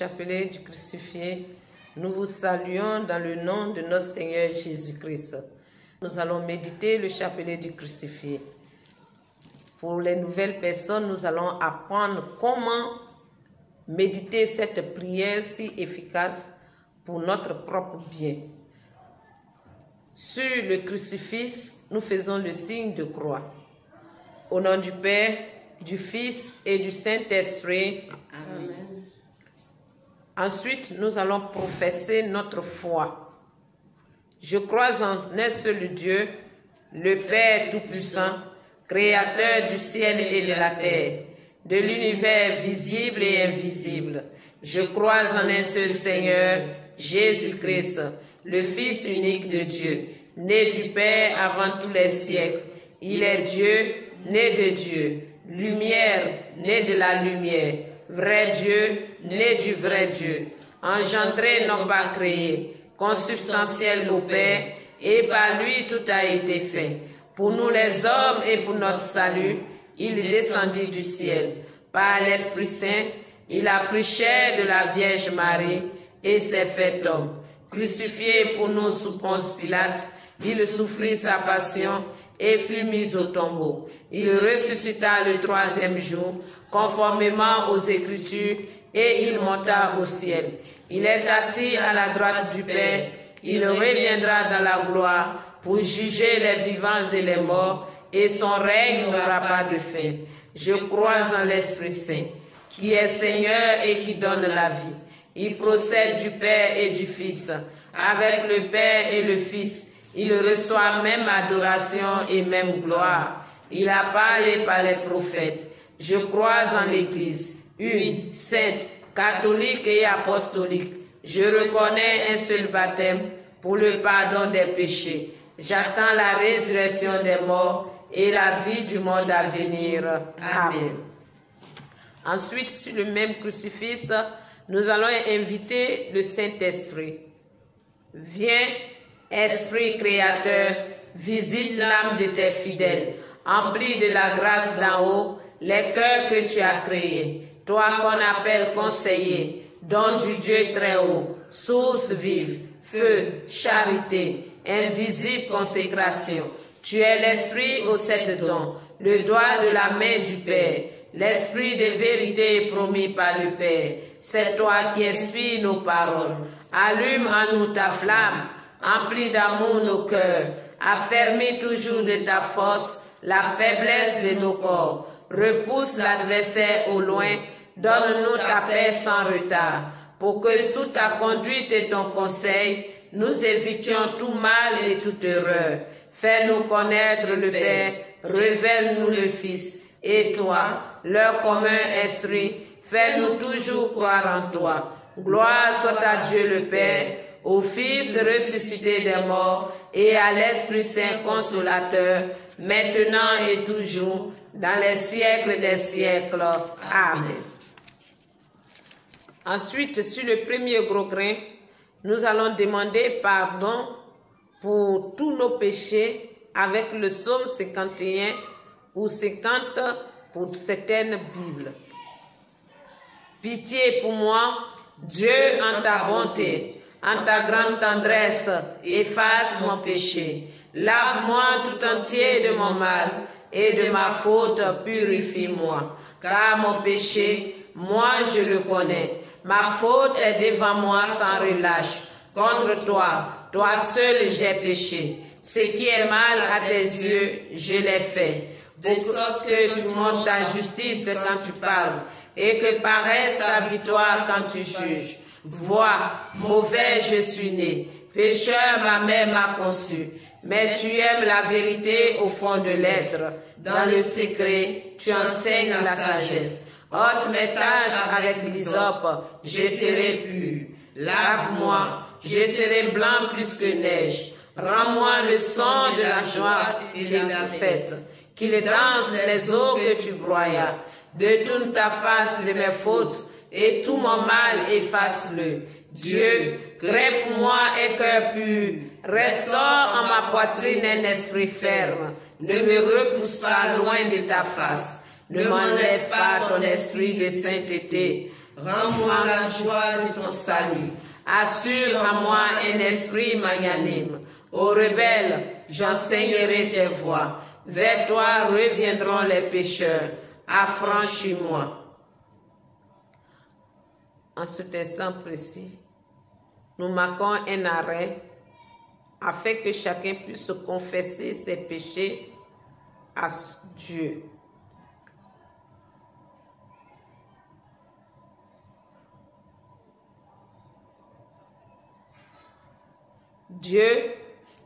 chapelet du crucifié, nous vous saluons dans le nom de notre Seigneur Jésus-Christ. Nous allons méditer le chapelet du crucifié. Pour les nouvelles personnes, nous allons apprendre comment méditer cette prière si efficace pour notre propre bien. Sur le crucifix, nous faisons le signe de croix. Au nom du Père, du Fils et du Saint-Esprit. Amen. Ensuite, nous allons professer notre foi. Je crois en un seul Dieu, le Père Tout-Puissant, Créateur du ciel et de la terre, de l'univers visible et invisible. Je crois en un seul Seigneur, Jésus-Christ, le Fils unique de Dieu, né du Père avant tous les siècles. Il est Dieu, né de Dieu, lumière, né de la lumière, vrai Dieu, né du vrai Dieu, engendré, non pas créé, consubstantiel au Père, et par lui tout a été fait. Pour nous les hommes et pour notre salut, il descendit du ciel. Par l'Esprit Saint, il a pris chair de la Vierge Marie et s'est fait homme. Crucifié pour nous sous Ponce Pilate, il souffrit sa passion et fut mis au tombeau. Il ressuscita le troisième jour, conformément aux Écritures, et il monta au ciel. Il est assis à la droite du Père. Il reviendra dans la gloire pour juger les vivants et les morts, et son règne n'aura pas de fin. Je crois en l'Esprit Saint, qui est Seigneur et qui donne la vie. Il procède du Père et du Fils. Avec le Père et le Fils, il reçoit même adoration et même gloire. Il a parlé par les prophètes. Je crois en l'Église, une, sainte, catholique et apostolique. Je reconnais un seul baptême pour le pardon des péchés. J'attends la résurrection des morts et la vie du monde à venir. Amen. Ensuite, sur le même crucifix, nous allons inviter le Saint-Esprit. Viens, Esprit créateur, visite l'âme de tes fidèles, emplis de la grâce d'en haut les cœurs que tu as créés. Toi qu'on appelle conseiller, don du Dieu très haut, source vive, feu, charité, invisible consécration. Tu es l'esprit aux 7 dons, le doigt de la main du Père, l'esprit de vérité promis par le Père. C'est toi qui inspires nos paroles. Allume en nous ta flamme, emplis d'amour nos cœurs, affermis toujours de ta force la faiblesse de nos corps. Repousse l'adversaire au loin, donne-nous ta paix sans retard, pour que sous ta conduite et ton conseil, nous évitions tout mal et toute erreur. Fais-nous connaître le Père, révèle-nous le Fils, et toi, leur commun esprit, fais-nous toujours croire en toi. Gloire soit à Dieu le Père, au Fils ressuscité des morts, et à l'Esprit Saint consolateur, maintenant et toujours, dans les siècles des siècles. Amen. Ensuite, sur le premier gros grain, nous allons demander pardon pour tous nos péchés avec le psaume 51 ou 50 pour certaines Bibles. Pitié pour moi, Dieu en ta bonté, en ta grande tendresse, efface mon péché. Lave-moi tout entier de mon mal et de ma faute purifie-moi. Car mon péché, moi je le connais. Ma faute est devant moi sans relâche. Contre toi, toi seul j'ai péché. Ce qui est mal à tes yeux, je l'ai fait. De sorte que tu montres ta justice quand tu parles et que paraisse ta victoire quand tu juges. Vois, mauvais je suis né, pécheur ma mère m'a conçu. Mais tu aimes la vérité au fond de l'être. Dans le secret, tu enseignes la sagesse. Ôte mes taches avec l'hysope, je serai pur. Lave-moi, je serai blanc plus que neige. Rends-moi le son de la joie et de la fête. Qu'il danse les eaux que tu broyas. Détourne ta face de mes fautes et tout mon mal efface-le. Dieu, crée pour moi un cœur pur. Restaure en ma poitrine un esprit ferme. Ne me repousse pas loin de ta face. Ne m'enlève pas ton esprit de sainteté. Rends-moi la joie de ton salut. Assure à moi un esprit magnanime. Aux rebelles, j'enseignerai tes voies. Vers toi reviendront les pécheurs. Affranchis-moi. En cet instant précis, nous marquons un arrêt afin que chacun puisse confesser ses péchés à Dieu. Dieu,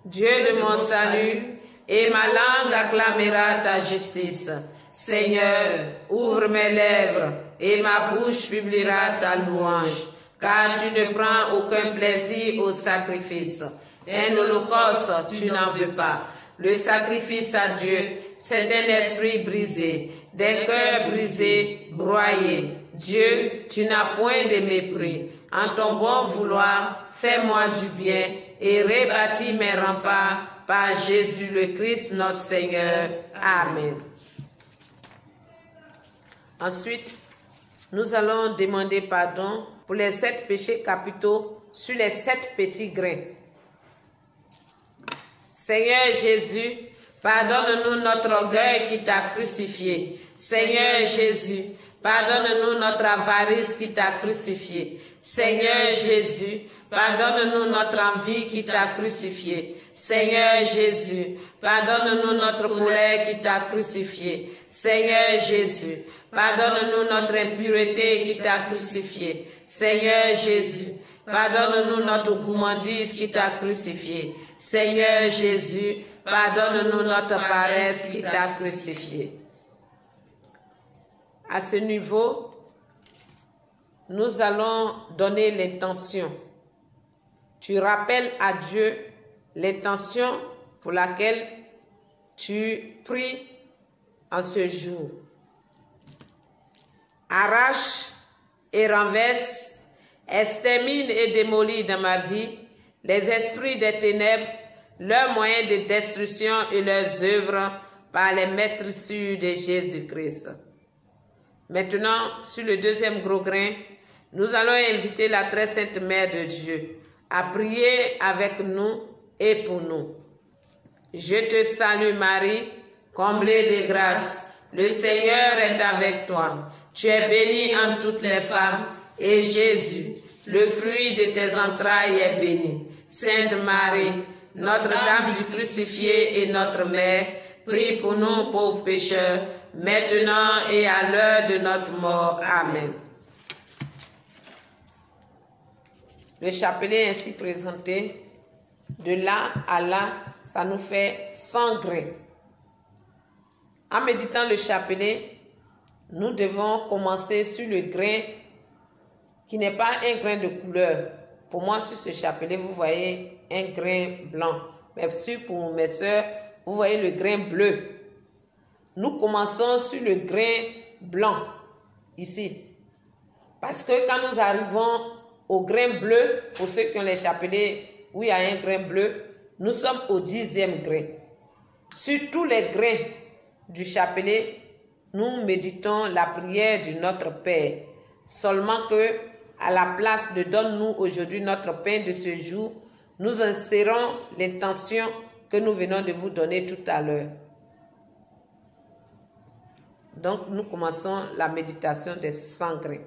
Dieu de mon salut, et ma langue acclamera ta justice. Seigneur, ouvre mes lèvres, et ma bouche publiera ta louange, car tu ne prends aucun plaisir au sacrifice. Un holocauste, tu n'en veux pas. Le sacrifice à Dieu, c'est un esprit brisé, des cœurs brisés, broyés. Dieu, tu n'as point de mépris. En ton bon vouloir, fais-moi du bien et rebâtis mes remparts par Jésus le Christ, notre Seigneur. Amen. Ensuite, nous allons demander pardon pour les 7 péchés capitaux sur les 7 petits grains. Seigneur Jésus, pardonne-nous notre orgueil qui t'a crucifié. Seigneur Jésus, pardonne-nous notre avarice qui t'a crucifié. Seigneur Jésus, pardonne-nous notre envie qui t'a crucifié. Seigneur Jésus, pardonne-nous notre colère qui t'a crucifié. Seigneur Jésus, pardonne-nous notre impureté qui t'a crucifié. Seigneur Jésus, pardonne-nous notre gourmandise qui t'a crucifié. Seigneur Jésus, pardonne-nous notre paresse qui t'a crucifié. À ce niveau, nous allons donner l'intention. Tu rappelles à Dieu l'intention pour laquelle tu pries en ce jour. Arrache et renverse, extermine et démolis dans ma vie les esprits des ténèbres, leurs moyens de destruction et leurs œuvres par les maîtrisures de Jésus-Christ. Maintenant, sur le deuxième gros grain, nous allons inviter la très sainte Mère de Dieu à prier avec nous et pour nous. Je te salue Marie, comblée de grâce, le Seigneur est avec toi. Tu es bénie entre toutes les femmes, et Jésus, le fruit de tes entrailles, est béni. Sainte Marie, Notre-Dame du crucifié et notre Mère, prie pour nous pauvres pécheurs, maintenant et à l'heure de notre mort. Amen. Le chapelet ainsi présenté, de là à là, ça nous fait 100 grains. En méditant le chapelet, nous devons commencer sur le grain qui n'est pas un grain de couleur. Pour moi, sur ce chapelet, vous voyez un grain blanc. Mais pour mes soeurs, vous voyez le grain bleu. Nous commençons sur le grain blanc, ici. Parce que quand nous arrivons au grain bleu, pour ceux qui ont les chapelets où il y a un grain bleu, nous sommes au 10e grain. Sur tous les grains du chapelet, nous méditons la prière du Notre Père. Seulement que, à la place de donne-nous aujourd'hui notre pain de ce jour, nous insérons l'intention que nous venons de vous donner tout à l'heure. Donc, nous commençons la méditation des 100 grains.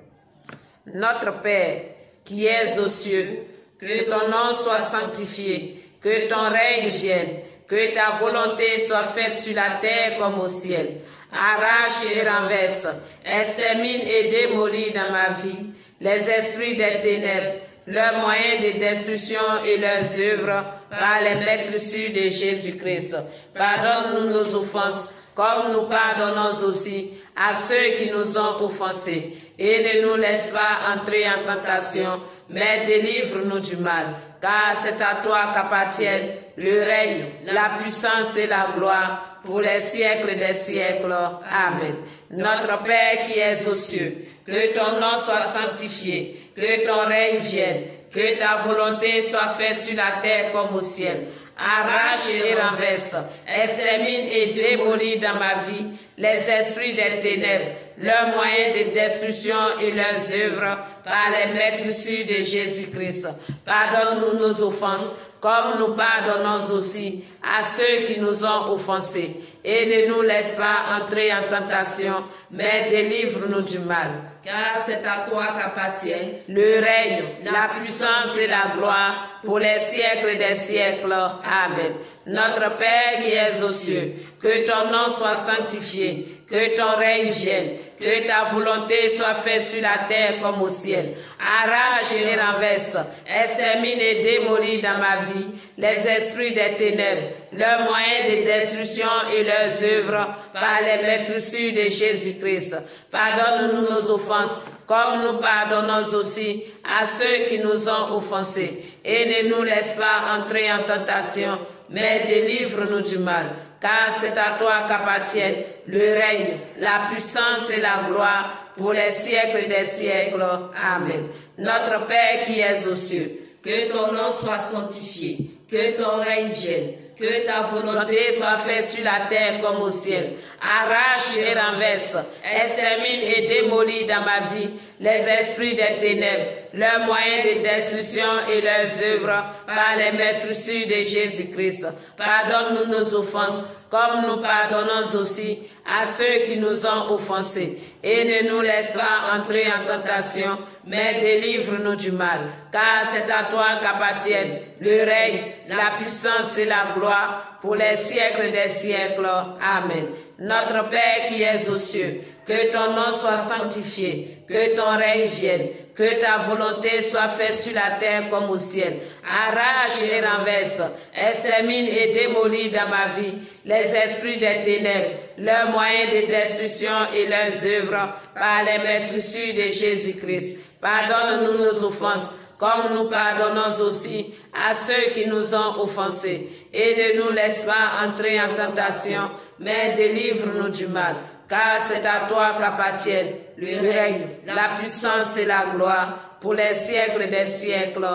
Notre Père, qui es aux cieux, que ton nom soit sanctifié, que ton règne vienne, que ta volonté soit faite sur la terre comme au ciel. Arrache et renverse, extermine et démolis dans ma vie les esprits des ténèbres, leurs moyens de destruction et leurs œuvres par les maîtrisures de Jésus-Christ. Pardonne-nous nos offenses, comme nous pardonnons aussi à ceux qui nous ont offensés. Et ne nous laisse pas entrer en tentation, mais délivre-nous du mal. Car c'est à toi qu'appartiennent le règne, la puissance et la gloire pour les siècles des siècles. Amen. Notre Père qui es aux cieux, que ton nom soit sanctifié, que ton règne vienne, que ta volonté soit faite sur la terre comme au ciel. arrache et renverse, extermine et démolis dans ma vie les esprits des ténèbres, leurs moyens de destruction et leurs œuvres par les maîtres sûrs de Jésus-Christ. Pardonne-nous nos offenses, comme nous pardonnons aussi à ceux qui nous ont offensés. Et ne nous laisse pas entrer en tentation, mais délivre-nous du mal. Car c'est à toi qu'appartiennent le règne, la puissance et la gloire pour les siècles des siècles. Amen. Notre Père qui es aux cieux, que ton nom soit sanctifié, que ton règne vienne, que ta volonté soit faite sur la terre comme au ciel. Arrache et renverse, extermine et démolis dans ma vie les esprits des ténèbres, leurs moyens de destruction et leurs œuvres par les maîtres sûrs de Jésus-Christ. Pardonne-nous nos offenses, comme nous pardonnons aussi à ceux qui nous ont offensés. Et ne nous laisse pas entrer en tentation, mais délivre-nous du mal. Car c'est à toi qu'appartiennent le règne, la puissance et la gloire pour les siècles des siècles. Amen. Notre Père qui es aux cieux, que ton nom soit sanctifié, que ton règne vienne, que ta volonté soit faite sur la terre comme au ciel. Arrache et renverse, extermine et démolis dans ma vie les esprits des ténèbres, leurs moyens de destruction et leurs œuvres par les maîtres sûrs de Jésus-Christ. Pardonne-nous nos offenses, comme nous pardonnons aussi à ceux qui nous ont offensés. Et ne nous laisse pas entrer en tentation, mais délivre-nous du mal. Car c'est à toi qu'appartiennent le règne, la puissance et la gloire pour les siècles des siècles. Amen. Notre Père qui es aux cieux, que ton nom soit sanctifié, que ton règne vienne, que ta volonté soit faite sur la terre comme au ciel. Arrache et renverse, extermine et démolis dans ma vie les esprits des ténèbres, leurs moyens de destruction et leurs œuvres par les maîtres sûrs de Jésus-Christ. Pardonne-nous nos offenses, comme nous pardonnons aussi à ceux qui nous ont offensés. Et ne nous laisse pas entrer en tentation, mais délivre-nous du mal. Car c'est à toi qu'appartiennent le règne, la puissance et la gloire pour les siècles des siècles.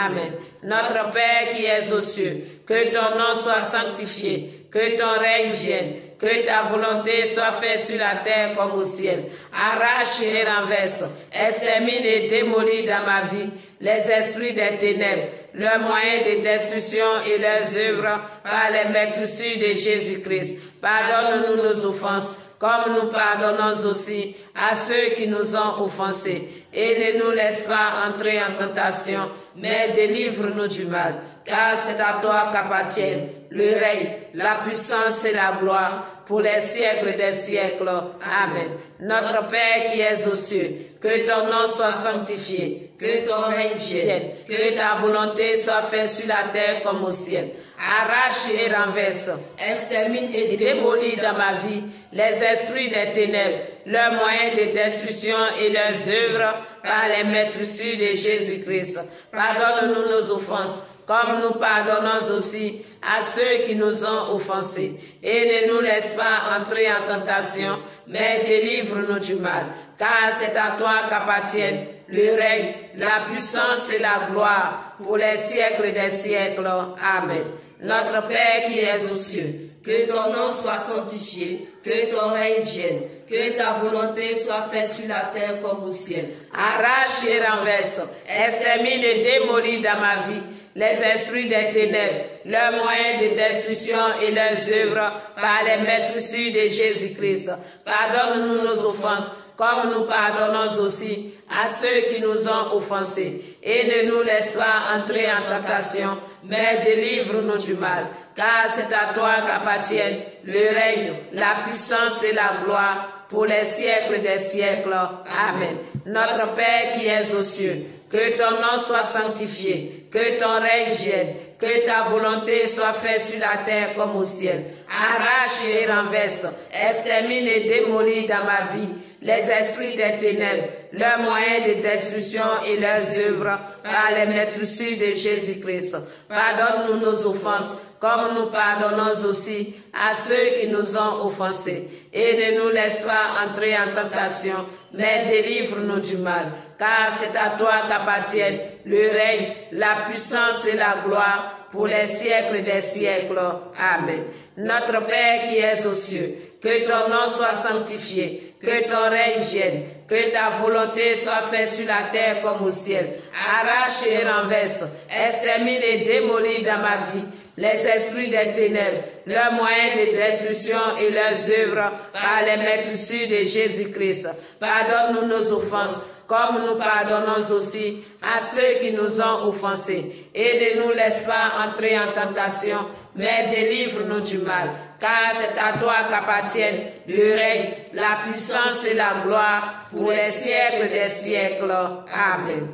Amen. Notre Père qui es aux cieux, que ton nom soit sanctifié, que ton règne vienne, que ta volonté soit faite sur la terre comme au ciel. Arrache et renverse, extermine et démolis dans ma vie les esprits des ténèbres, leurs moyens de destruction et leurs œuvres par les maîtres sûrs de Jésus-Christ. Pardonne-nous nos offenses, comme nous pardonnons aussi à ceux qui nous ont offensés. Et ne nous laisse pas entrer en tentation, mais délivre-nous du mal. Car c'est à toi qu'appartiennent le règne, la puissance et la gloire pour les siècles des siècles. Amen. Notre Père qui es aux cieux, que ton nom soit sanctifié, que ton règne vienne, que ta volonté soit faite sur la terre comme au ciel. Arrache et renverse, extermine et démolis dans ma vie les esprits des ténèbres, leurs moyens de destruction et leurs œuvres par les maîtres sûrs de Jésus-Christ. Pardonne-nous nos offenses, comme nous pardonnons aussi à ceux qui nous ont offensés. Et ne nous laisse pas entrer en tentation, mais délivre-nous du mal. Car c'est à toi qu'appartiennent le règne, la puissance et la gloire pour les siècles des siècles. Amen. Notre Père qui es aux cieux, que ton nom soit sanctifié, que ton règne vienne, que ta volonté soit faite sur la terre comme au ciel. Arrache et renverse, extermine et démolis dans ma vie les esprits des ténèbres, leurs moyens de destruction et leurs œuvres par les maîtres sûrs de Jésus-Christ. Pardonne-nous nos offenses, comme nous pardonnons aussi à ceux qui nous ont offensés. Et ne nous laisse pas entrer en tentation, mais délivre-nous du mal. Car c'est à toi qu'appartiennent le règne, la puissance et la gloire pour les siècles des siècles. Amen. Notre Père qui es aux cieux, que ton nom soit sanctifié, que ton règne vienne, que ta volonté soit faite sur la terre comme au ciel. Arrache et renverse, extermine et démolis dans ma vie les esprits des ténèbres, leurs moyens de destruction et leurs œuvres par les maîtres sûrs de Jésus-Christ. Pardonne-nous nos offenses, comme nous pardonnons aussi à ceux qui nous ont offensés. Et ne nous laisse pas entrer en tentation, mais délivre-nous du mal. car c'est à toi qu'appartiennent le règne, la puissance et la gloire pour les siècles des siècles. Amen. Notre Père qui es aux cieux, que ton nom soit sanctifié, que ton règne vienne, que ta volonté soit faite sur la terre comme au ciel. Arrache et renverse, extermine et démolis dans ma vie les esprits des ténèbres, leurs moyens de destruction et leurs œuvres par les maîtres sûrs de Jésus-Christ. Pardonne-nous nos offenses, comme nous pardonnons aussi à ceux qui nous ont offensés. Et ne nous laisse pas entrer en tentation, mais délivre-nous du mal. Car c'est à toi qu'appartiennent le règne, la puissance et la gloire pour les siècles des siècles. Amen.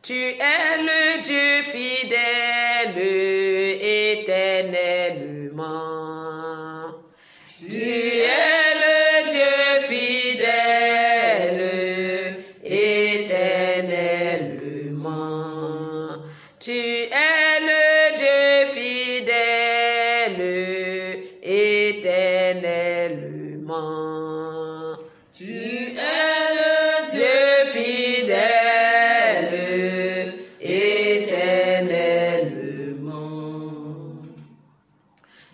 Tu es le Dieu fidèle éternellement. Tu es le Dieu fidèle éternellement. Tu es le Dieu fidèle éternellement. Tu es le Dieu fidèle.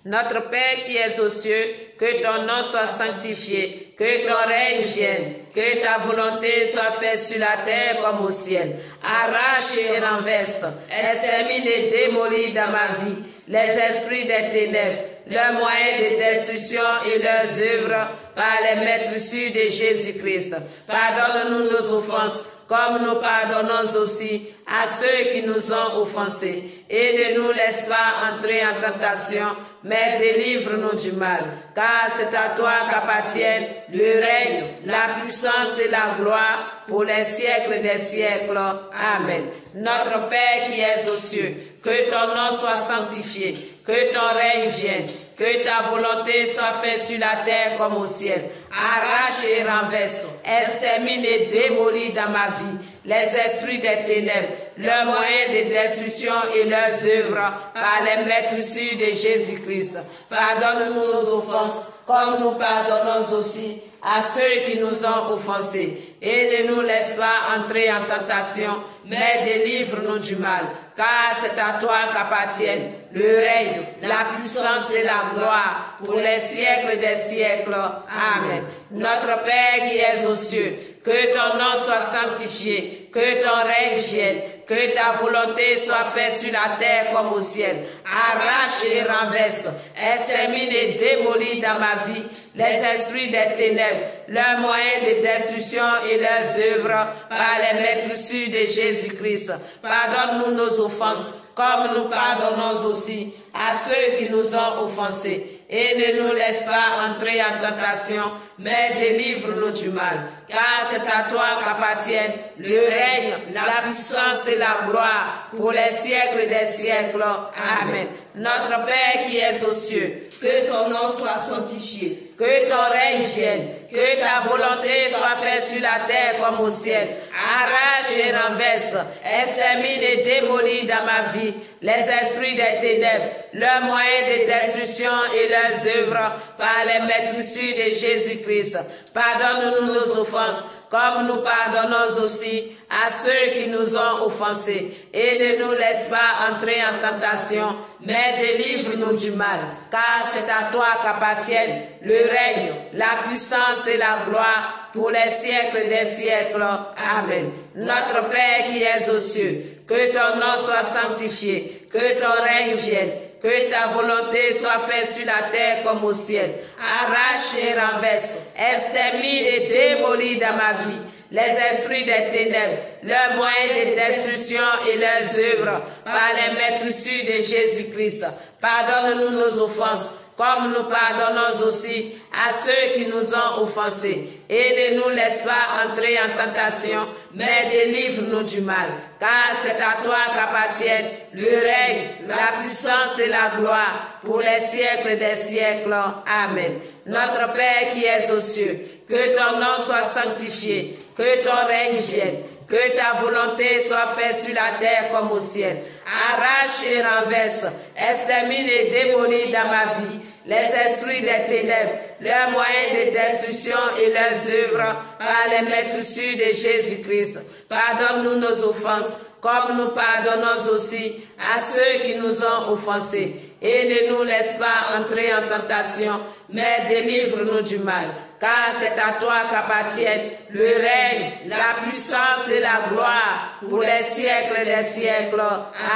Notre Père qui es aux cieux, que ton nom soit sanctifié, que ton règne vienne, que ta volonté soit faite sur la terre comme au ciel. Arrache et renverse, extermine et démolis dans ma vie les esprits des ténèbres, leurs moyens de destruction et leurs œuvres par les maîtres sûrs de Jésus-Christ. Pardonne-nous nos offenses, comme nous pardonnons aussi à ceux qui nous ont offensés. Et ne nous laisse pas entrer en tentation, mais délivre-nous du mal. Car c'est à toi qu'appartiennent le règne, la puissance et la gloire pour les siècles des siècles. Amen. Notre Père qui es aux cieux, que ton nom soit sanctifié, que ton règne vienne, que ta volonté soit faite sur la terre comme au ciel. Arrache et renverse, extermine et démolis dans ma vie les esprits des ténèbres, leurs moyens de destruction et leurs œuvres par les maîtres sûrs de Jésus-Christ. Pardonne-nous nos offenses, comme nous pardonnons aussi à ceux qui nous ont offensés. Et ne nous laisse pas entrer en tentation, mais délivre-nous du mal. Car c'est à toi qu'appartiennent le règne, la puissance et la gloire pour les siècles des siècles. Amen. Notre Père qui es aux cieux, que ton nom soit sanctifié, que ton règne vienne, que ta volonté soit faite sur la terre comme au ciel. Arrache et renverse, extermine et démolis dans ma vie les esprits des ténèbres, leurs moyens de destruction et leurs œuvres par les maîtres sûrs de Jésus-Christ. Pardonne-nous nos offenses, comme nous pardonnons aussi à ceux qui nous ont offensés. Et ne nous laisse pas entrer en tentation, mais délivre-nous du mal. Car c'est à toi qu'appartiennent le règne, la puissance et la gloire pour les siècles des siècles. Amen. Notre Père qui es aux cieux, que ton nom soit sanctifié, que ton règne vienne, que ta volonté soit faite sur la terre comme au ciel. Arrache et renverse, extermine et démolis dans ma vie les esprits des ténèbres, leurs moyens de destruction et leurs œuvres par les maîtres sûrs de Jésus-Christ. Pardonne-nous nos offenses, comme nous pardonnons aussi à ceux qui nous ont offensés. Et ne nous laisse pas entrer en tentation, mais délivre-nous du mal. Car c'est à toi qu'appartiennent le règne, la puissance et la gloire pour les siècles des siècles. Amen. Notre Père qui es aux cieux, que ton nom soit sanctifié, que ton règne vienne, que ta volonté soit faite sur la terre comme au ciel. Arrache et renverse, extermine et démolis dans ma vie les esprits des ténèbres, leurs moyens de destruction et leurs œuvres par les maîtres sûrs de Jésus-Christ. Pardonne-nous nos offenses, comme nous pardonnons aussi à ceux qui nous ont offensés. Et ne nous laisse pas entrer en tentation, mais délivre-nous du mal. Car c'est à toi qu'appartiennent le règne, la puissance et la gloire pour les siècles des siècles. Amen. Notre Père qui es aux cieux, que ton nom soit sanctifié, que ton règne vienne, Que ta volonté soit faite sur la terre comme au ciel. Arrache et renverse, extermine et démolis dans ma vie les esprits des ténèbres, leurs moyens de destruction et leurs œuvres par les maîtresses de Jésus-Christ. Pardonne-nous nos offenses, comme nous pardonnons aussi à ceux qui nous ont offensés. Et ne nous laisse pas entrer en tentation, mais délivre-nous du mal. Car c'est à toi qu'appartiennent le règne, la puissance et la gloire pour les siècles des siècles.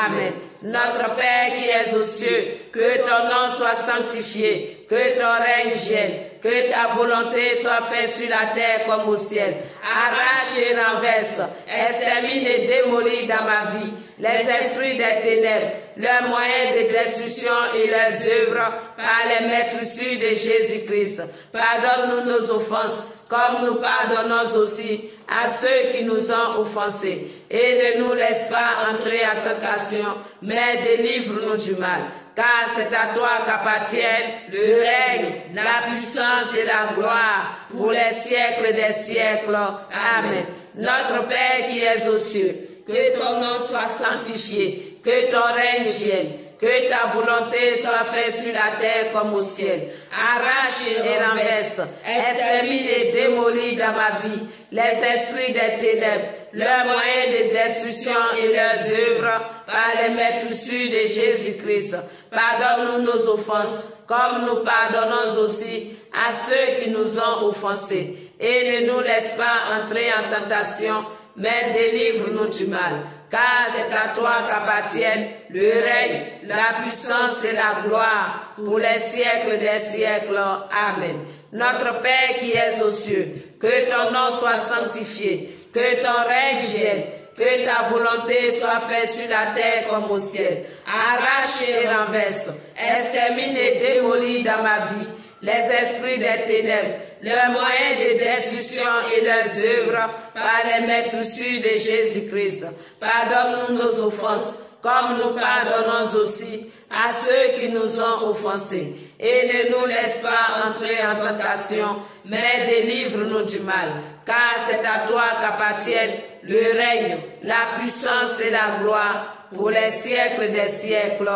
Amen. Notre Père qui es aux cieux, que ton nom soit sanctifié, que ton règne vienne, que ta volonté soit faite sur la terre comme au ciel. Arrache et renverse, extermine et démolis dans ma vie les esprits des ténèbres, leurs moyens de destruction et leurs œuvres par les maîtresses de Jésus-Christ. Pardonne-nous nos offenses, comme nous pardonnons aussi à ceux qui nous ont offensés. Et ne nous laisse pas entrer en tentation, mais délivre-nous du mal. Car c'est à toi qu'appartiennent le règne, la puissance et la gloire pour les siècles des siècles. Amen. Notre Père qui es aux cieux, que ton nom soit sanctifié, que ton règne vienne, que ta volonté soit faite sur la terre comme au ciel. Arrache et renverse, extermine et démolis dans ma vie les esprits des ténèbres, leurs moyens de destruction et leurs œuvres par les maîtresses de Jésus-Christ. Pardonne-nous nos offenses, comme nous pardonnons aussi à ceux qui nous ont offensés. Et ne nous laisse pas entrer en tentation, mais délivre-nous du mal. Car c'est à toi qu'appartiennent le règne, la puissance et la gloire pour les siècles des siècles. Amen. Notre Père qui es aux cieux, que ton nom soit sanctifié, que ton règne vienne, que ta volonté soit faite sur la terre comme au ciel. Arrache et renverse, extermine et démolis dans ma vie les esprits des ténèbres, leurs moyens de destruction et leurs œuvres par les maîtresses de Jésus-Christ. Pardonne-nous nos offenses, comme nous pardonnons aussi à ceux qui nous ont offensés. Et ne nous laisse pas entrer en tentation, mais délivre-nous du mal. Car c'est à toi qu'appartiennent le règne, la puissance et la gloire pour les siècles des siècles.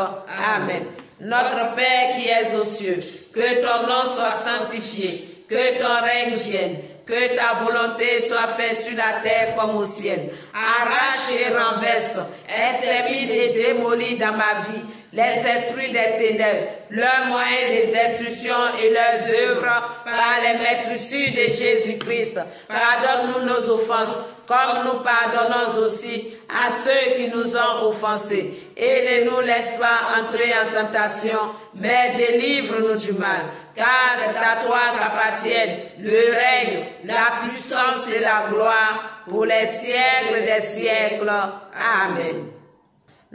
Amen. Notre Père qui es aux cieux, que ton nom soit sanctifié, que ton règne vienne, que ta volonté soit faite sur la terre comme au ciel. Arrache et renverse, extermine et démolis dans ma vie les esprits des ténèbres, leurs moyens de destruction et leurs œuvres par les maîtresses de Jésus-Christ. Pardonne-nous nos offenses, comme nous pardonnons aussi à ceux qui nous ont offensés. Et ne nous laisse pas entrer en tentation, mais délivre-nous du mal. Car c'est à toi qu'appartiennent le règne, la puissance et la gloire pour les siècles des siècles. Amen.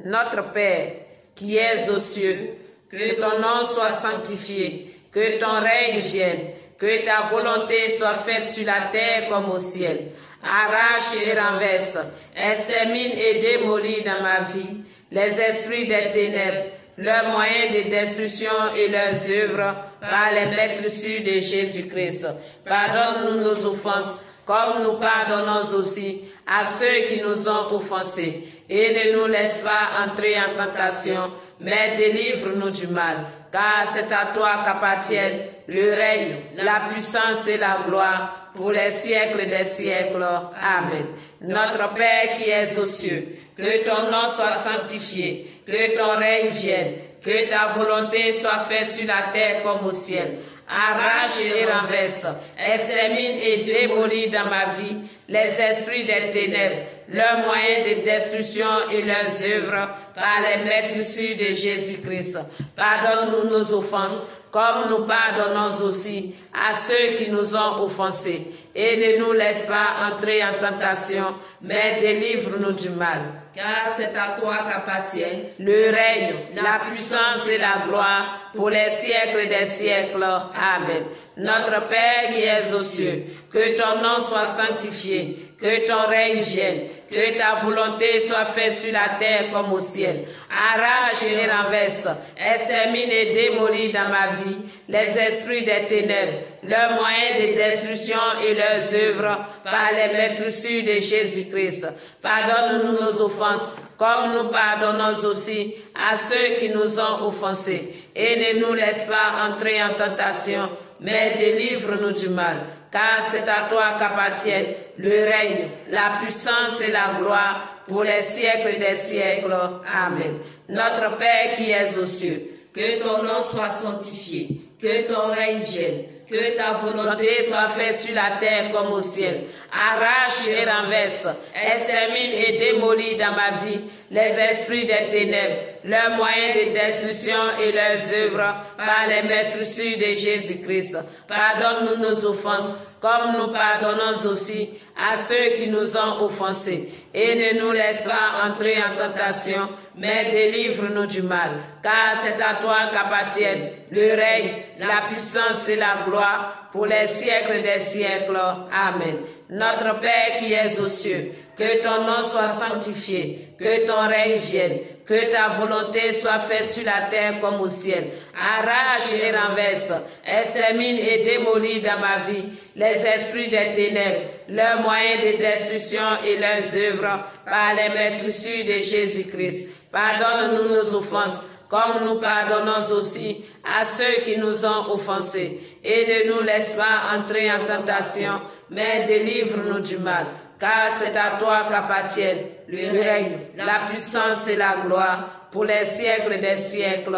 Notre Père, qui es aux cieux, que ton nom soit sanctifié, que ton règne vienne, que ta volonté soit faite sur la terre comme au ciel. Arrache et renverse, extermine et démolis dans ma vie les esprits des ténèbres, leurs moyens de destruction et leurs œuvres par les maîtresses de Jésus-Christ. Pardonne-nous nos offenses, comme nous pardonnons aussi à ceux qui nous ont offensés. Et ne nous laisse pas entrer en tentation, mais délivre-nous du mal. Car c'est à toi qu'appartiennent le règne, la puissance et la gloire pour les siècles des siècles. Amen. Notre Père qui es aux cieux, que ton nom soit sanctifié, que ton règne vienne, que ta volonté soit faite sur la terre comme au ciel. Arrache et renverse, extermine et démolis dans ma vie les esprits des ténèbres, leurs moyens de destruction et leurs œuvres par les maîtresses de Jésus-Christ. Pardonne-nous nos offenses, comme nous pardonnons aussi à ceux qui nous ont offensés. Et ne nous laisse pas entrer en tentation, mais délivre-nous du mal. Car c'est à toi qu'appartiennent le règne, la puissance et la gloire pour les siècles des siècles. Amen. Notre Père qui es aux cieux, que ton nom soit sanctifié, que ton règne vienne, que ta volonté soit faite sur la terre comme au ciel. Arrache et renverse, extermine et démolis dans ma vie les esprits des ténèbres, leurs moyens de destruction et leurs œuvres par les maîtresses de Jésus-Christ. Pardonne-nous nos offenses, comme nous pardonnons aussi à ceux qui nous ont offensés. Et ne nous laisse pas entrer en tentation, mais délivre-nous du mal. Car c'est à toi qu'appartiennent le règne, la puissance et la gloire pour les siècles des siècles. Amen. Notre Père qui es aux cieux, que ton nom soit sanctifié, que ton règne vienne, que ta volonté soit faite sur la terre comme au ciel. Arrache et renverse, extermine et démolis dans ma vie les esprits des ténèbres, leurs moyens de destruction et leurs œuvres par les maîtresses de Jésus-Christ. Pardonne-nous nos offenses, comme nous pardonnons aussi à ceux qui nous ont offensés. Et ne nous laisse pas entrer en tentation, mais délivre-nous du mal. Car c'est à toi qu'appartiennent le règne, la puissance et la gloire pour les siècles des siècles. Amen. Notre Père qui es aux cieux, que ton nom soit sanctifié, que ton règne vienne, que ta volonté soit faite sur la terre comme au ciel. Arrache et renverse, extermine et démolis dans ma vie les esprits des ténèbres, leurs moyens de destruction et leurs œuvres par les maîtresses de Jésus-Christ. Pardonne-nous nos offenses, comme nous pardonnons aussi à ceux qui nous ont offensés. Et ne nous laisse pas entrer en tentation, mais délivre-nous du mal. Car c'est à toi qu'appartiennent le règne, la puissance et la gloire pour les siècles des siècles.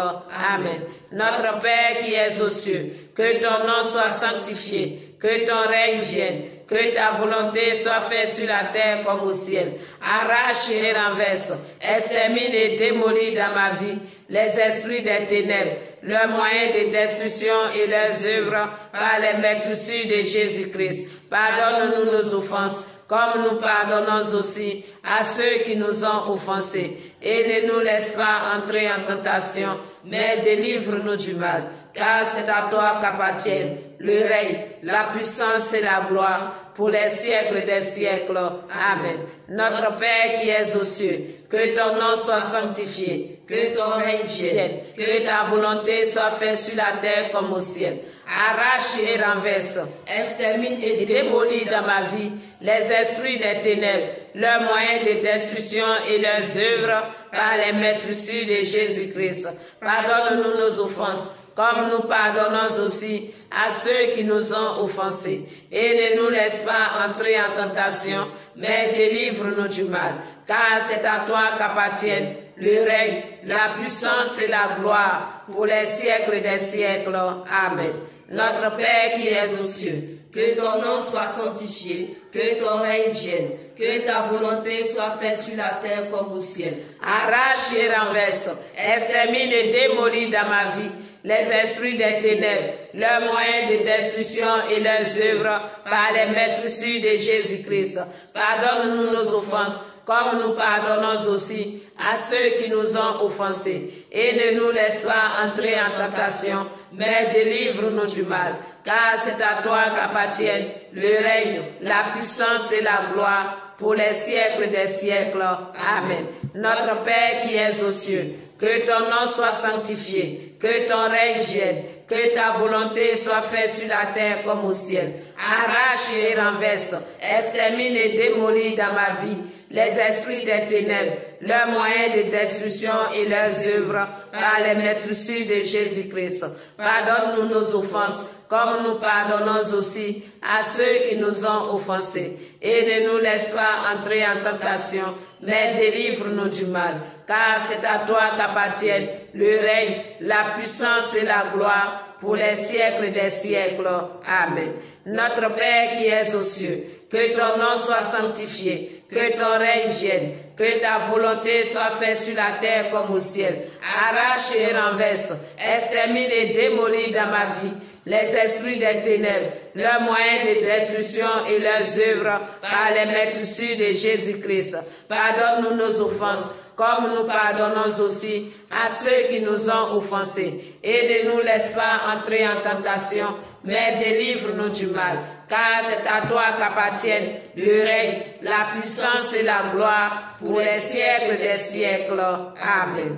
Amen. Notre Père qui es aux cieux, que ton nom soit sanctifié, que ton règne vienne, que ta volonté soit faite sur la terre comme au ciel. Arrache et renverse, extermine et démolis dans ma vie les esprits des ténèbres, leurs moyens de destruction et leurs œuvres par les maîtresses de Jésus-Christ. Pardonne-nous nos offenses, comme nous pardonnons aussi à ceux qui nous ont offensés. Et ne nous laisse pas entrer en tentation, mais délivre-nous du mal. Car c'est à toi qu'appartiennent le règne, la puissance et la gloire pour les siècles des siècles. Amen. Notre Père qui es aux cieux, que ton nom soit sanctifié, que ton règne vienne, que ta volonté soit faite sur la terre comme au ciel. Arrache et renverse, extermine et démolis dans ma vie les esprits des ténèbres, leurs moyens de destruction et leurs œuvres par les maîtresses de Jésus-Christ. Pardonne-nous nos offenses, comme nous pardonnons aussi à ceux qui nous ont offensés. Et ne nous laisse pas entrer en tentation, mais délivre-nous du mal. Car c'est à toi qu'appartiennent le règne, la puissance et la gloire pour les siècles des siècles. Amen. Notre Père qui es aux cieux, que ton nom soit sanctifié, que ton règne vienne, que ta volonté soit faite sur la terre comme au ciel. Arrache et renverse, extermine et démolis dans ma vie les esprits des ténèbres, leurs moyens de destruction et leurs œuvres par les maîtresses de Jésus-Christ. Pardonne-nous nos offenses, comme nous pardonnons aussi à ceux qui nous ont offensés. Et ne nous laisse pas entrer en tentation, mais délivre-nous du mal. Car c'est à toi qu'appartiennent le règne, la puissance et la gloire pour les siècles des siècles. Amen. Notre Père qui es aux cieux, que ton nom soit sanctifié, que ton règne vienne, que ta volonté soit faite sur la terre comme au ciel. Arrache et renverse, extermine et démolis dans ma vie les esprits des ténèbres, leurs moyens de destruction et leurs œuvres par les maîtresses de Jésus-Christ. Pardonne-nous nos offenses, comme nous pardonnons aussi à ceux qui nous ont offensés. Et ne nous laisse pas entrer en tentation, mais délivre-nous du mal. Car c'est à toi qu'appartiennent le règne, la puissance et la gloire pour les siècles des siècles. Amen. Notre Père qui es aux cieux, que ton nom soit sanctifié, que ton règne vienne, que ta volonté soit faite sur la terre comme au ciel. Arrache et renverse, extermine et démolis dans ma vie les esprits des ténèbres, leurs moyens de destruction et leurs œuvres par les maîtresses de Jésus-Christ. Pardonne-nous nos offenses, comme nous pardonnons aussi à ceux qui nous ont offensés. Et ne nous laisse pas entrer en tentation, mais délivre-nous du mal. car c'est à toi qu'appartiennent le règne, la puissance et la gloire pour les siècles des siècles. Amen.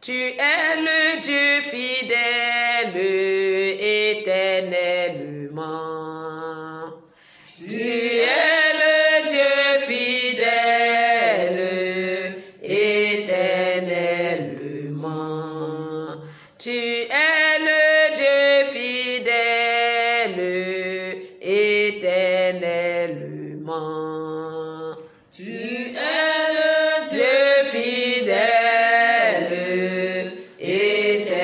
Tu es le Dieu fidèle éternellement. Tu es le Dieu fidèle éternellement. Tu es le Dieu fidèle éternellement. Tu es le Dieu fidèle éternellement.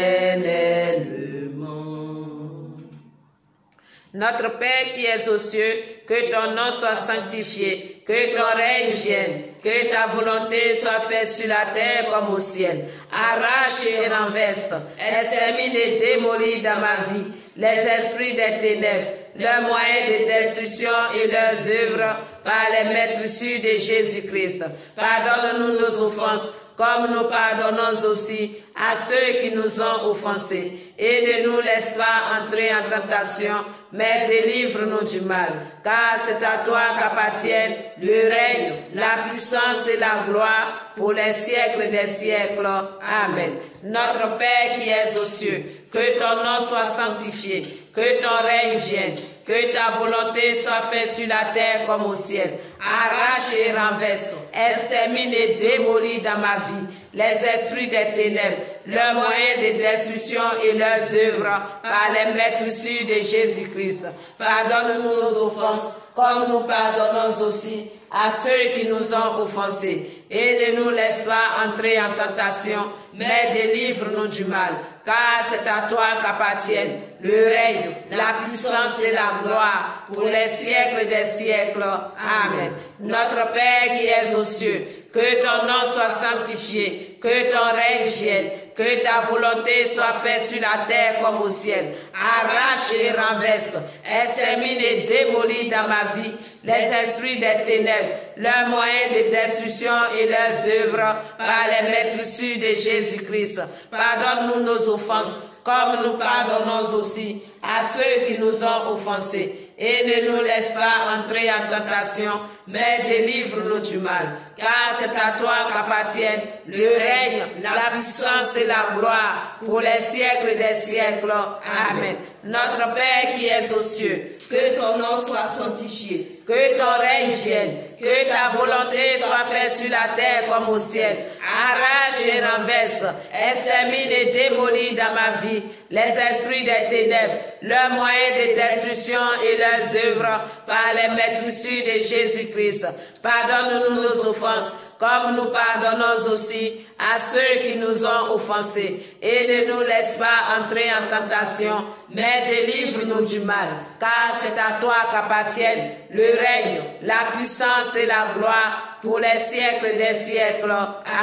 Notre Père qui es aux cieux, que ton nom soit sanctifié, que ton règne vienne, que ta volonté soit faite sur la terre comme au ciel. Arrache et renverse, extermine et démolis dans ma vie les esprits des ténèbres, leurs moyens de destruction et leurs œuvres par les maîtresses de Jésus-Christ. Pardonne-nous nos offenses, comme nous pardonnons aussi à ceux qui nous ont offensés. Et ne nous laisse pas entrer en tentation, mais délivre-nous du mal. Car c'est à toi qu'appartiennent le règne, la puissance et la gloire pour les siècles des siècles. Amen. Notre Père qui es aux cieux, que ton nom soit sanctifié, que ton règne vienne, que ta volonté soit faite sur la terre comme au ciel. Arrache et renverse, extermine et démolis dans ma vie les esprits des ténèbres, leurs moyens de destruction et leurs œuvres par les maîtresses de Jésus-Christ. Pardonne-nous nos offenses, comme nous pardonnons aussi à ceux qui nous ont offensés. Et ne nous laisse pas entrer en tentation, mais délivre-nous du mal. Car c'est à toi qu'appartiennent le règne, la puissance et la gloire pour les siècles des siècles. Amen. Notre Père qui es aux cieux, que ton nom soit sanctifié, que ton règne vienne, que ta volonté soit faite sur la terre comme au ciel. Arrache et renverse, extermine et démolis dans ma vie les esprits des ténèbres, leurs moyens de destruction et leurs œuvres par les maîtresses de Jésus-Christ. Pardonne-nous nos offenses, comme nous pardonnons aussi à ceux qui nous ont offensés. Et ne nous laisse pas entrer en tentation, mais délivre-nous du mal. Car c'est à toi qu'appartiennent le règne, la puissance et la gloire pour les siècles des siècles. Amen. Notre Père qui es aux cieux, que ton nom soit sanctifié, que ton règne vienne, que ta volonté soit faite sur la terre comme au ciel. Arrache et renverse, extermine et démolis dans ma vie les esprits des ténèbres, leurs moyens de destruction et leurs œuvres par les maîtresses de Jésus-Christ. Pardonne-nous nos offenses, comme nous pardonnons aussi à ceux qui nous ont offensés. Et ne nous laisse pas entrer en tentation, mais délivre-nous du mal. Car c'est à toi qu'appartiennent le règne, la puissance et la gloire pour les siècles des siècles.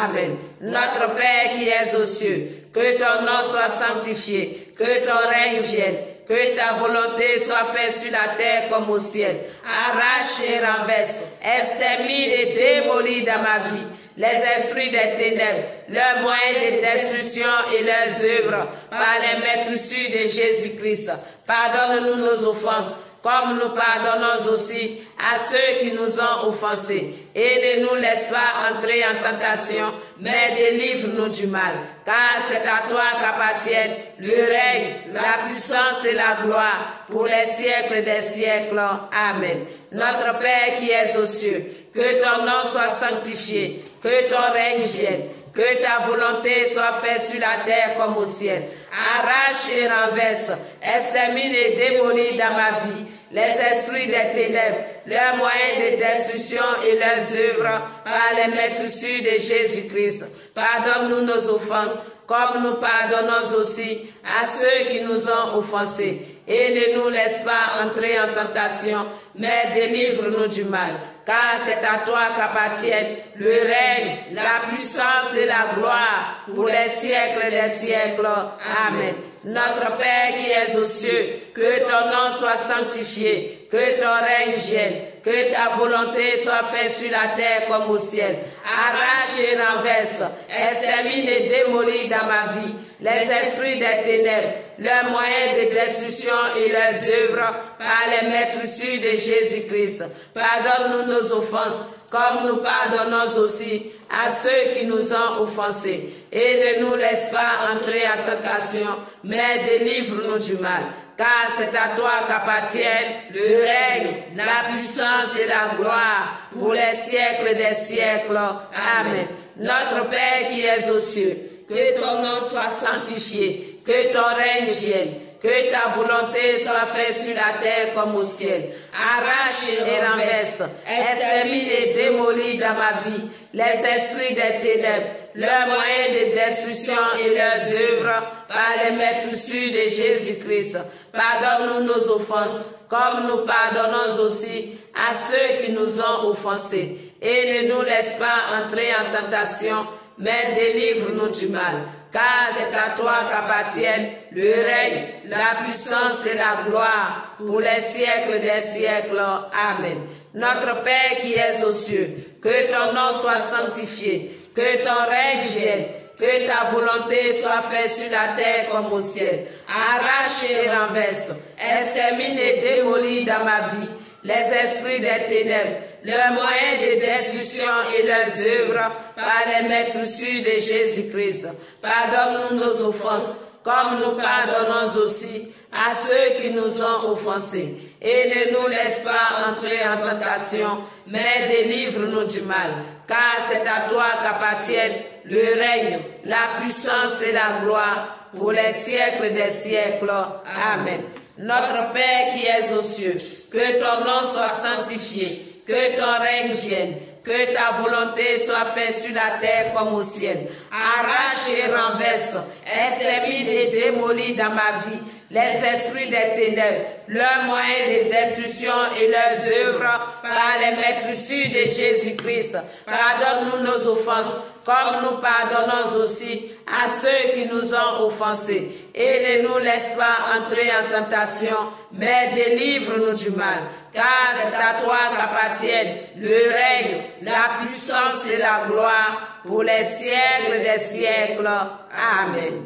Amen. Notre Père qui es aux cieux, que ton nom soit sanctifié, que ton règne vienne, que ta volonté soit faite sur la terre comme au ciel. Arrache et renverse, extermine et démolis dans ma vie les esprits des ténèbres, leurs moyens de destruction et leurs œuvres par les maîtresses de Jésus-Christ. Pardonne-nous nos offenses, comme nous pardonnons aussi à ceux qui nous ont offensés. Et ne nous laisse pas entrer en tentation, mais délivre-nous du mal. Car c'est à toi qu'appartiennent le règne, la puissance et la gloire pour les siècles des siècles. Amen. Notre Père qui es aux cieux, que ton nom soit sanctifié, que ton règne vienne, que ta volonté soit faite sur la terre comme au ciel. Arrache et renverse, extermine et démolis dans ma vie les esprits des ténèbres, leurs moyens de destruction et leurs œuvres par les maîtresses de Jésus-Christ. Pardonne-nous nos offenses, comme nous pardonnons aussi à ceux qui nous ont offensés. Et ne nous laisse pas entrer en tentation, mais délivre-nous du mal. Car c'est à toi qu'appartiennent le règne, la puissance et la gloire pour les siècles des siècles. Amen. Notre Père qui es aux cieux, que ton nom soit sanctifié, que ton règne vienne, que ta volonté soit faite sur la terre comme au ciel. Arrache et renverse, extermine et démolis dans ma vie les esprits des ténèbres, leurs moyens de destruction et leurs œuvres par les maîtrisures de Jésus-Christ. Pardonne-nous nos offenses, comme nous pardonnons aussi à ceux qui nous ont offensés. Et ne nous laisse pas entrer en tentation, mais délivre-nous du mal. Car c'est à toi qu'appartiennent le règne, la puissance et la gloire pour les siècles des siècles. Amen. Notre Père qui es aux cieux, que ton nom soit sanctifié, que ton règne vienne, que ta volonté soit faite sur la terre comme au ciel. Arrache et renverse, extermine et démolis dans ma vie les esprits des ténèbres, leurs moyens de destruction et leurs œuvres par les maîtrisures de Jésus-Christ. Pardonne-nous nos offenses, comme nous pardonnons aussi à ceux qui nous ont offensés. Et ne nous laisse pas entrer en tentation, mais délivre-nous du mal. Car c'est à toi qu'appartiennent le règne, la puissance et la gloire pour les siècles des siècles. Amen. Notre Père qui es aux cieux, que ton nom soit sanctifié, que ton règne vienne, que ta volonté soit faite sur la terre comme au ciel. Arrache et renverse, extermine et démolis dans ma vie les esprits des ténèbres, leurs moyens de destruction et leurs œuvres par les maîtrisures de Jésus-Christ. Pardonne-nous nos offenses, comme nous pardonnons aussi à ceux qui nous ont offensés. Et ne nous laisse pas entrer en tentation, mais délivre-nous du mal. Car c'est à toi qu'appartiennent le règne, la puissance et la gloire pour les siècles des siècles. Amen. Notre Père qui es aux cieux, que ton nom soit sanctifié, que ton règne vienne, que ta volonté soit faite sur la terre comme au ciel. Arrache et renverse, extermine et démolis dans ma vie les esprits des ténèbres, leurs moyens de destruction et leurs œuvres par les maîtrisures de Jésus-Christ. Pardonne-nous nos offenses, comme nous pardonnons aussi à ceux qui nous ont offensés. Et ne nous laisse pas entrer en tentation, mais délivre-nous du mal. Car c'est à toi qu'appartiennent le règne, la puissance et la gloire pour les siècles des siècles. Amen.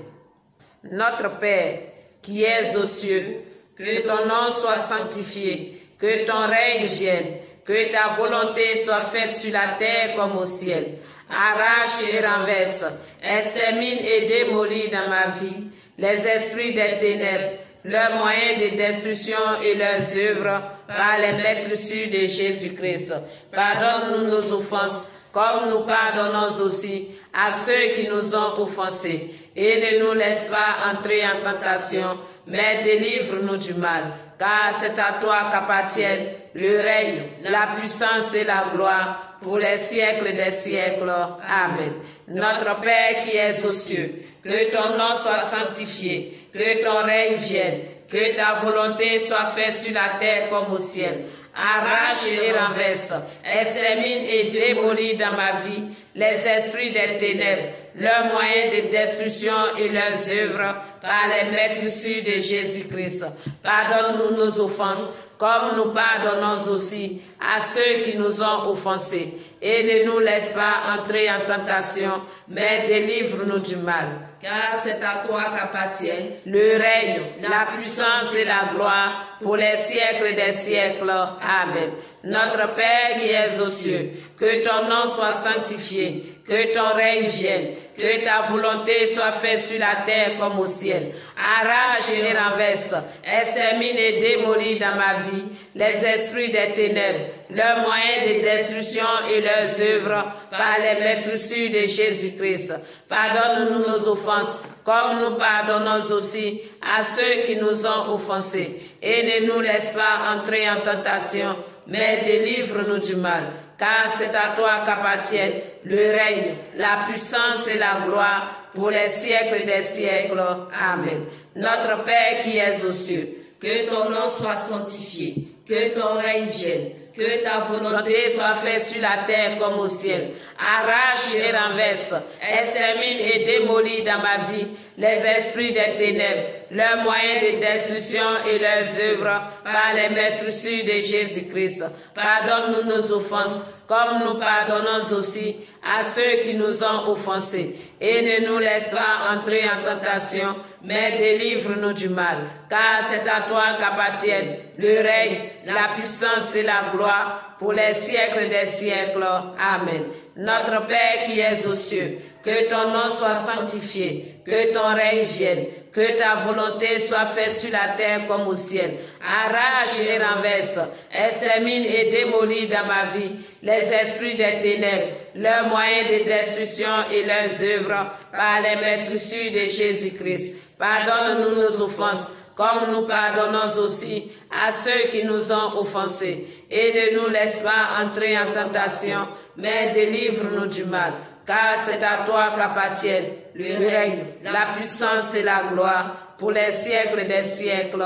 Notre Père, qui es aux cieux, que ton nom soit sanctifié, que ton règne vienne, que ta volonté soit faite sur la terre comme au ciel. Arrache et renverse, extermine et démolis dans ma vie les esprits des ténèbres, leurs moyens de destruction et leurs œuvres par les maîtrisures de Jésus-Christ. Pardonne-nous nos offenses, comme nous pardonnons aussi à ceux qui nous ont offensés. Et ne nous laisse pas entrer en tentation, mais délivre-nous du mal. Car c'est à toi qu'appartiennent le règne, la puissance et la gloire pour les siècles des siècles. Amen. Notre Père qui es aux cieux, que ton nom soit sanctifié, que ton règne vienne, que ta volonté soit faite sur la terre comme au ciel. Arrache et renverse, extermine et démolis dans ma vie les esprits des ténèbres, leurs moyens de destruction et leurs œuvres par les maîtrisures de Jésus-Christ. Pardonne-nous nos offenses, comme nous pardonnons aussi à ceux qui nous ont offensés. Et ne nous laisse pas entrer en tentation, mais délivre-nous du mal. Car c'est à toi qu'appartiennent le règne, la puissance et la gloire pour les siècles des siècles. Amen. Notre Père qui es aux cieux, que ton nom soit sanctifié, que ton règne vienne, que ta volonté soit faite sur la terre comme au ciel. Arrache et renverse, extermine et démolis dans ma vie les esprits des ténèbres, leurs moyens de destruction et leurs œuvres par les maîtrisures de Jésus-Christ. Pardonne-nous nos offenses, comme nous pardonnons aussi à ceux qui nous ont offensés. Et ne nous laisse pas entrer en tentation, mais délivre-nous du mal. Car c'est à toi qu'appartiennent le règne, la puissance et la gloire pour les siècles des siècles. Amen. Notre Père qui es aux cieux, que ton nom soit sanctifié, que ton règne vienne, Que ta volonté soit faite sur la terre comme au ciel. Arrache et renverse, extermine et démolis dans ma vie les esprits des ténèbres, leurs moyens de destruction et leurs œuvres par les maîtres sûrs de Jésus-Christ. Pardonne-nous nos offenses, comme nous pardonnons aussi à ceux qui nous ont offensés. Et ne nous laisse pas entrer en tentation, mais délivre-nous du mal. Car c'est à toi qu'appartiennent le règne, la puissance et la gloire pour les siècles des siècles. Amen. Notre Père qui es aux cieux, que ton nom soit sanctifié, que ton règne vienne, que ta volonté soit faite sur la terre comme au ciel. Arrache et renverse, extermine et démolis dans ma vie les esprits des ténèbres, leurs moyens de destruction et leurs œuvres par les maîtres sûrs de Jésus-Christ. Pardonne-nous nos offenses, comme nous pardonnons aussi à ceux qui nous ont offensés. Et ne nous laisse pas entrer en tentation, mais délivre-nous du mal. Car c'est à toi qu'appartiennent le règne, la puissance et la gloire pour les siècles des siècles.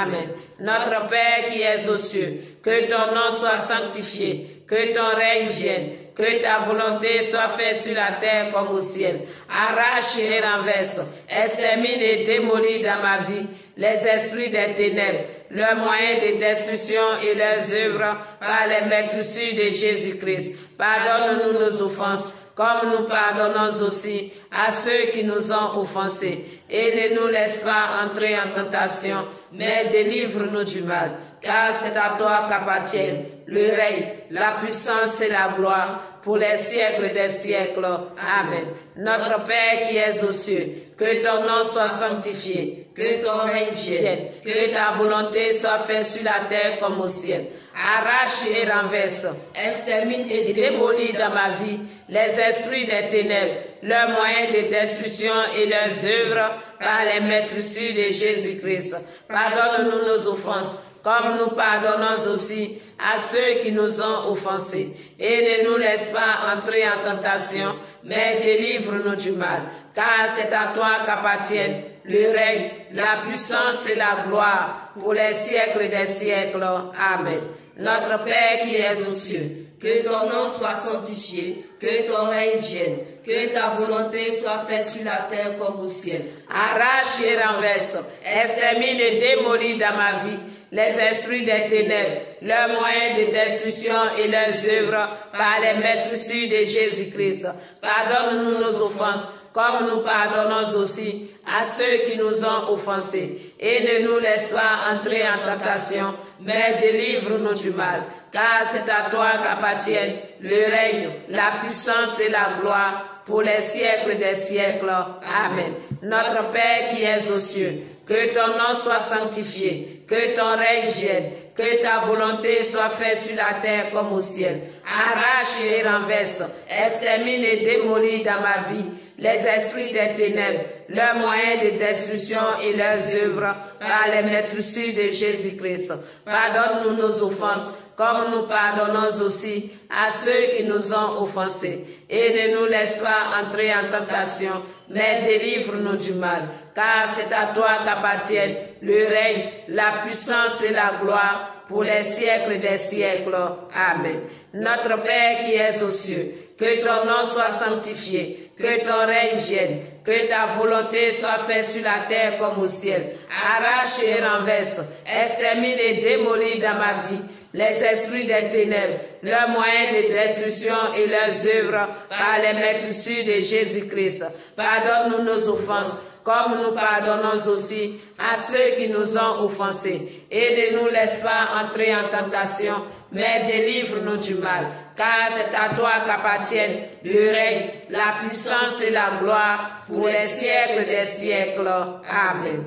Amen. Notre Père qui es aux cieux, que ton nom soit sanctifié, que ton règne vienne, que ta volonté soit faite sur la terre comme au ciel. Arrache et renverse, extermine et démolis dans ma vie les esprits des ténèbres, leurs moyens de destruction et leurs œuvres par les maîtres sûrs de Jésus-Christ. Pardonne-nous nos offenses, comme nous pardonnons aussi à ceux qui nous ont offensés. Et ne nous laisse pas entrer en tentation, mais délivre-nous du mal. Car c'est à toi qu'appartiennent le règne, la puissance et la gloire pour les siècles des siècles. Amen. Notre Père qui es aux cieux, que ton nom soit sanctifié, que ton règne vienne, que ta volonté soit faite sur la terre comme au ciel. Arrache et renverse, extermine et démolis dans ma vie les esprits des ténèbres, leurs moyens de destruction et leurs œuvres par les maîtres sûrs de Jésus-Christ. Pardonne-nous nos offenses, comme nous pardonnons aussi à ceux qui nous ont offensés. Et ne nous laisse pas entrer en tentation, mais délivre-nous du mal. Car c'est à toi qu'appartiennent le règne, la puissance et la gloire pour les siècles des siècles. Amen. Notre Père qui es aux cieux, que ton nom soit sanctifié, que ton règne vienne, que ta volonté soit faite sur la terre comme au ciel. Arrache et renverse, extermine et démolis dans ma vie les esprits des ténèbres, leurs moyens de destruction et leurs œuvres par les maîtres sûrs de Jésus-Christ. Pardonne-nous nos offenses, comme nous pardonnons aussi à ceux qui nous ont offensés. Et ne nous laisse pas entrer en tentation, mais délivre-nous du mal. Car c'est à toi qu'appartiennent le règne, la puissance et la gloire pour les siècles des siècles. Amen. Notre Père qui es aux cieux, que ton nom soit sanctifié, que ton règne vienne, que ta volonté soit faite sur la terre comme au ciel. Arrache et renverse, extermine et démolis dans ma vie les esprits des ténèbres, leurs moyens de destruction et leurs œuvres par les maîtres sûrs de Jésus-Christ. Pardonne-nous nos offenses, comme nous pardonnons aussi à ceux qui nous ont offensés. Et ne nous laisse pas entrer en tentation, mais délivre-nous du mal. Car c'est à toi qu'appartiennent le règne, la puissance et la gloire pour les siècles des siècles. Amen. Notre Père qui es aux cieux, que ton nom soit sanctifié, que ton règne vienne, que ta volonté soit faite sur la terre comme au ciel. Arrache et renverse, extermine et démolis dans ma vie les esprits des ténèbres, leurs moyens de destruction et leurs œuvres par les maîtres sûrs de Jésus-Christ. Pardonne-nous nos offenses, comme nous pardonnons aussi à ceux qui nous ont offensés. Et ne nous laisse pas entrer en tentation, mais délivre-nous du mal. Car c'est à toi qu'appartiennent le règne, la puissance et la gloire pour les siècles des siècles. Amen.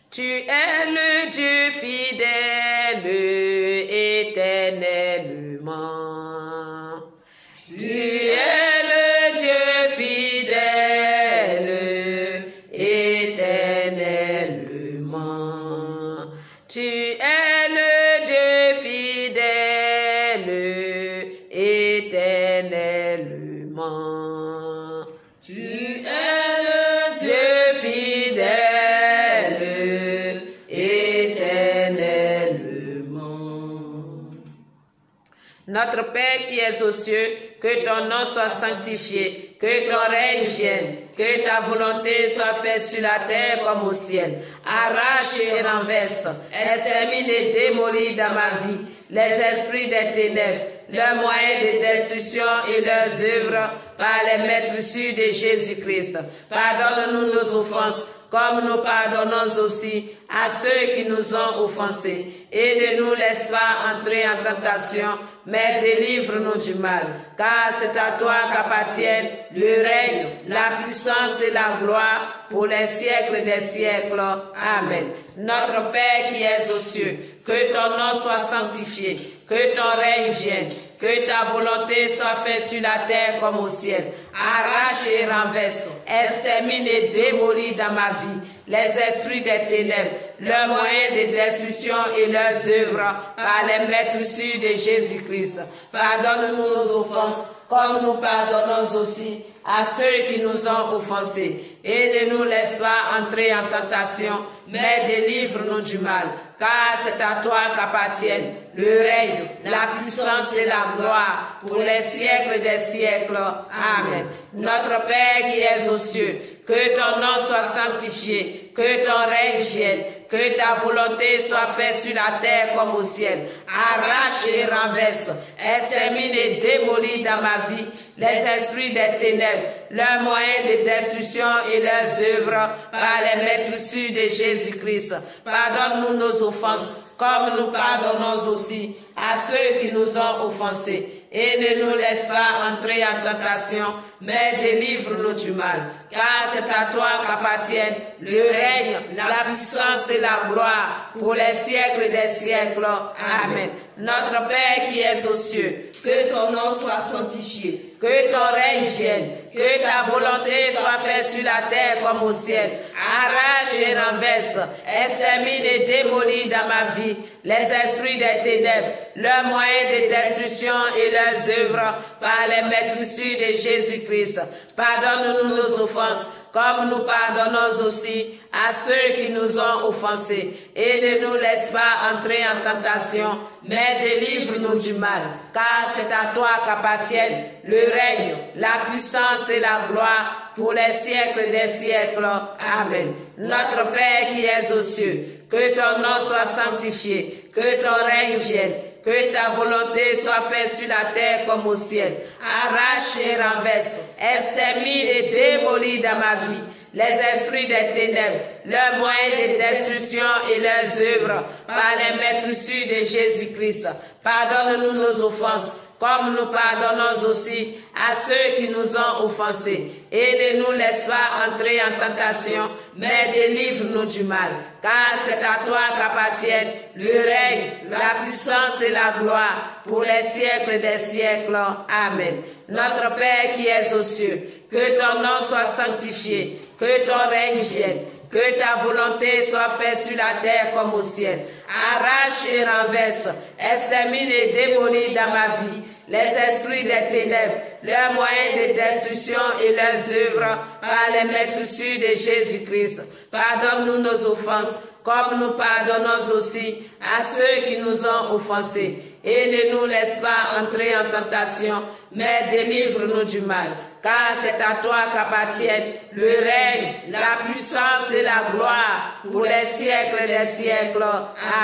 Tu es le Dieu fidèle éternellement. Tu es le Dieu fidèle éternellement. Tu es le Dieu fidèle éternellement. Tu es le Dieu fidèle éternellement. Père qui es aux cieux, que ton nom soit sanctifié, que ton règne vienne, que ta volonté soit faite sur la terre comme au ciel. Arrache et renverse, extermine et démolis dans ma vie les esprits des ténèbres, leurs moyens de destruction et leurs œuvres par les maîtres sûrs de Jésus-Christ. Pardonne-nous nos offenses, comme nous pardonnons aussi à ceux qui nous ont offensés. Et ne nous laisse pas entrer en tentation, mais délivre-nous du mal. Car c'est à toi qu'appartiennent le règne, la puissance et la gloire pour les siècles des siècles. Amen. Notre Père qui es aux cieux, que ton nom soit sanctifié, que ton règne vienne, que ta volonté soit faite sur la terre comme au ciel. Arrache et renverse, extermine et démolis dans ma vie les esprits des ténèbres, leurs moyens de destruction et leurs œuvres par les maîtres sûrs de Jésus-Christ. Pardonne-nous nos offenses, comme nous pardonnons aussi à ceux qui nous ont offensés. Et ne nous laisse pas entrer en tentation, mais délivre-nous du mal. Car c'est à toi qu'appartiennent le règne, la puissance et la gloire pour les siècles des siècles. Amen. Notre Père qui es aux cieux, que ton nom soit sanctifié, que ton règne vienne, que ta volonté soit faite sur la terre comme au ciel. Arrache et renverse, extermine et démolis dans ma vie les esprits des ténèbres, leurs moyens de destruction et leurs œuvres par les maîtres sûrs de Jésus-Christ. Pardonne-nous nos offenses, comme nous pardonnons aussi à ceux qui nous ont offensés. Et ne nous laisse pas entrer en tentation, mais délivre-nous du mal. Car c'est à toi qu'appartiennent le règne, la puissance et la gloire pour les siècles des siècles. Amen. Notre Père qui es aux cieux, que ton nom soit sanctifié, que ton règne vienne, que ta volonté soit faite sur la terre comme au ciel. Arrache et renverse, extermine et démolis dans ma vie les esprits des ténèbres, leurs moyens de destruction et leurs œuvres par les maîtres sûrs de Jésus-Christ. Pardonne-nous nos offenses, comme nous pardonnons aussi à ceux qui nous ont offensés. Et ne nous laisse pas entrer en tentation, mais délivre-nous du mal. Car c'est à toi qu'appartiennent le règne, la puissance et la gloire pour les siècles des siècles. Amen. Notre Père qui es aux cieux, que ton nom soit sanctifié, que ton règne vienne, que ta volonté soit faite sur la terre comme au ciel. Arrache et renverse, extermine et démolis dans ma vie les esprits des ténèbres, leurs moyens de destruction et leurs œuvres par les maîtres sûrs de Jésus-Christ. Pardonne-nous nos offenses, comme nous pardonnons aussi à ceux qui nous ont offensés. Et ne nous laisse pas entrer en tentation, mais délivre-nous du mal. Car c'est à toi qu'appartiennent le règne, la puissance et la gloire pour les siècles des siècles. Amen. Notre Père qui es aux cieux, que ton nom soit sanctifié, que ton règne vienne, que ta volonté soit faite sur la terre comme au ciel. Arrache et renverse, extermine et démolis dans ma vie les esprits des ténèbres, leurs moyens de destruction et leurs œuvres par les maîtres sûrs de Jésus-Christ. Pardonne-nous nos offenses, comme nous pardonnons aussi à ceux qui nous ont offensés. Et ne nous laisse pas entrer en tentation, mais délivre-nous du mal. Car c'est à toi qu'appartiennent le règne, la puissance et la gloire pour les siècles des siècles.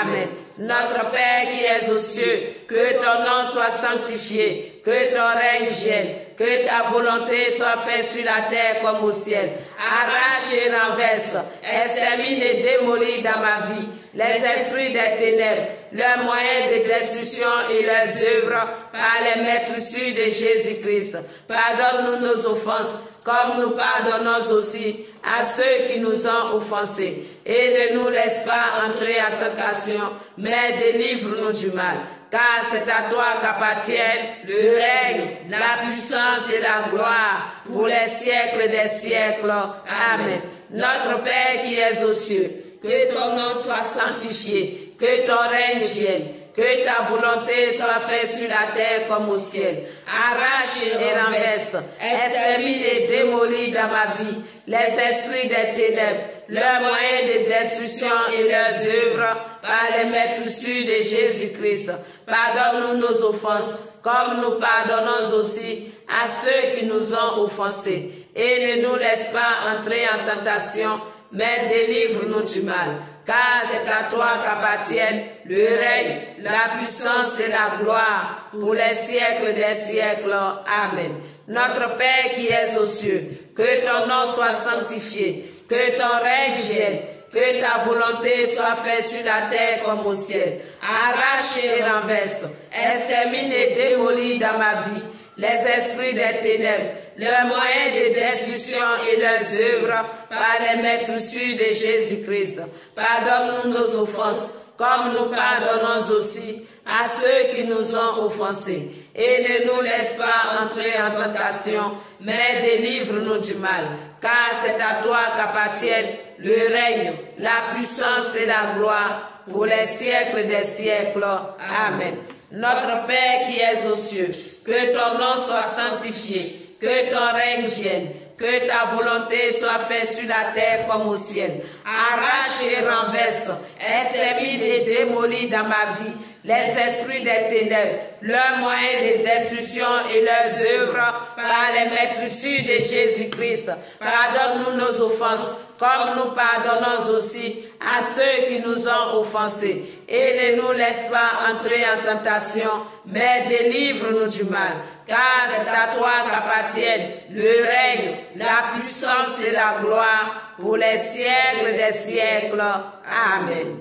Amen. Notre Père qui es aux cieux, que ton nom soit sanctifié, que ton règne vienne, que ta volonté soit faite sur la terre comme au ciel. Arrache et renverse, extermine et démolis dans ma vie les esprits des ténèbres, leurs moyens de destruction et leurs œuvres par les maîtres sûrs de Jésus-Christ. Pardonne-nous nos offenses, comme nous pardonnons aussi à ceux qui nous ont offensés. Et ne nous laisse pas entrer en tentation, mais délivre-nous du mal. Car c'est à toi qu'appartiennent le règne, la puissance et la gloire pour les siècles des siècles. Amen. Notre Père qui es aux cieux, que ton nom soit sanctifié, que ton règne vienne, que ta volonté soit faite sur la terre comme au ciel. Arrache et renverse, extermine et démolis dans ma vie les esprits des ténèbres, leurs moyens de destruction et leurs œuvres par les maîtres sûrs de Jésus-Christ. Pardonne-nous nos offenses, comme nous pardonnons aussi à ceux qui nous ont offensés. Et ne nous laisse pas entrer en tentation, mais délivre-nous du mal. Car c'est à toi qu'appartiennent le règne, la puissance et la gloire pour les siècles des siècles. Amen. Notre Père qui es aux cieux, que ton nom soit sanctifié, que ton règne vienne, que ta volonté soit faite sur la terre comme au ciel. Arrache et renverse, extermine et démolis dans ma vie les esprits des ténèbres, leurs moyens de destruction et leurs œuvres par les maîtres sûrs de Jésus-Christ. Pardonne-nous nos offenses, comme nous pardonnons aussi à ceux qui nous ont offensés. Et ne nous laisse pas entrer en tentation, mais délivre-nous du mal. Car c'est à toi qu'appartiennent le règne, la puissance et la gloire pour les siècles des siècles. Amen. Notre Père qui es aux cieux, que ton nom soit sanctifié, que ton règne vienne, que ta volonté soit faite sur la terre comme au ciel. Arrache et renverse, extermine et démolis dans ma vie les esprits des ténèbres, leurs moyens de destruction et leurs œuvres par les maîtres sûrs de Jésus-Christ. Pardonne-nous nos offenses, comme nous pardonnons aussi à ceux qui nous ont offensés. Et ne nous laisse pas entrer en tentation, mais délivre-nous du mal. Car c'est à toi qu'appartiennent le règne, la puissance et la gloire pour les siècles des siècles. Amen.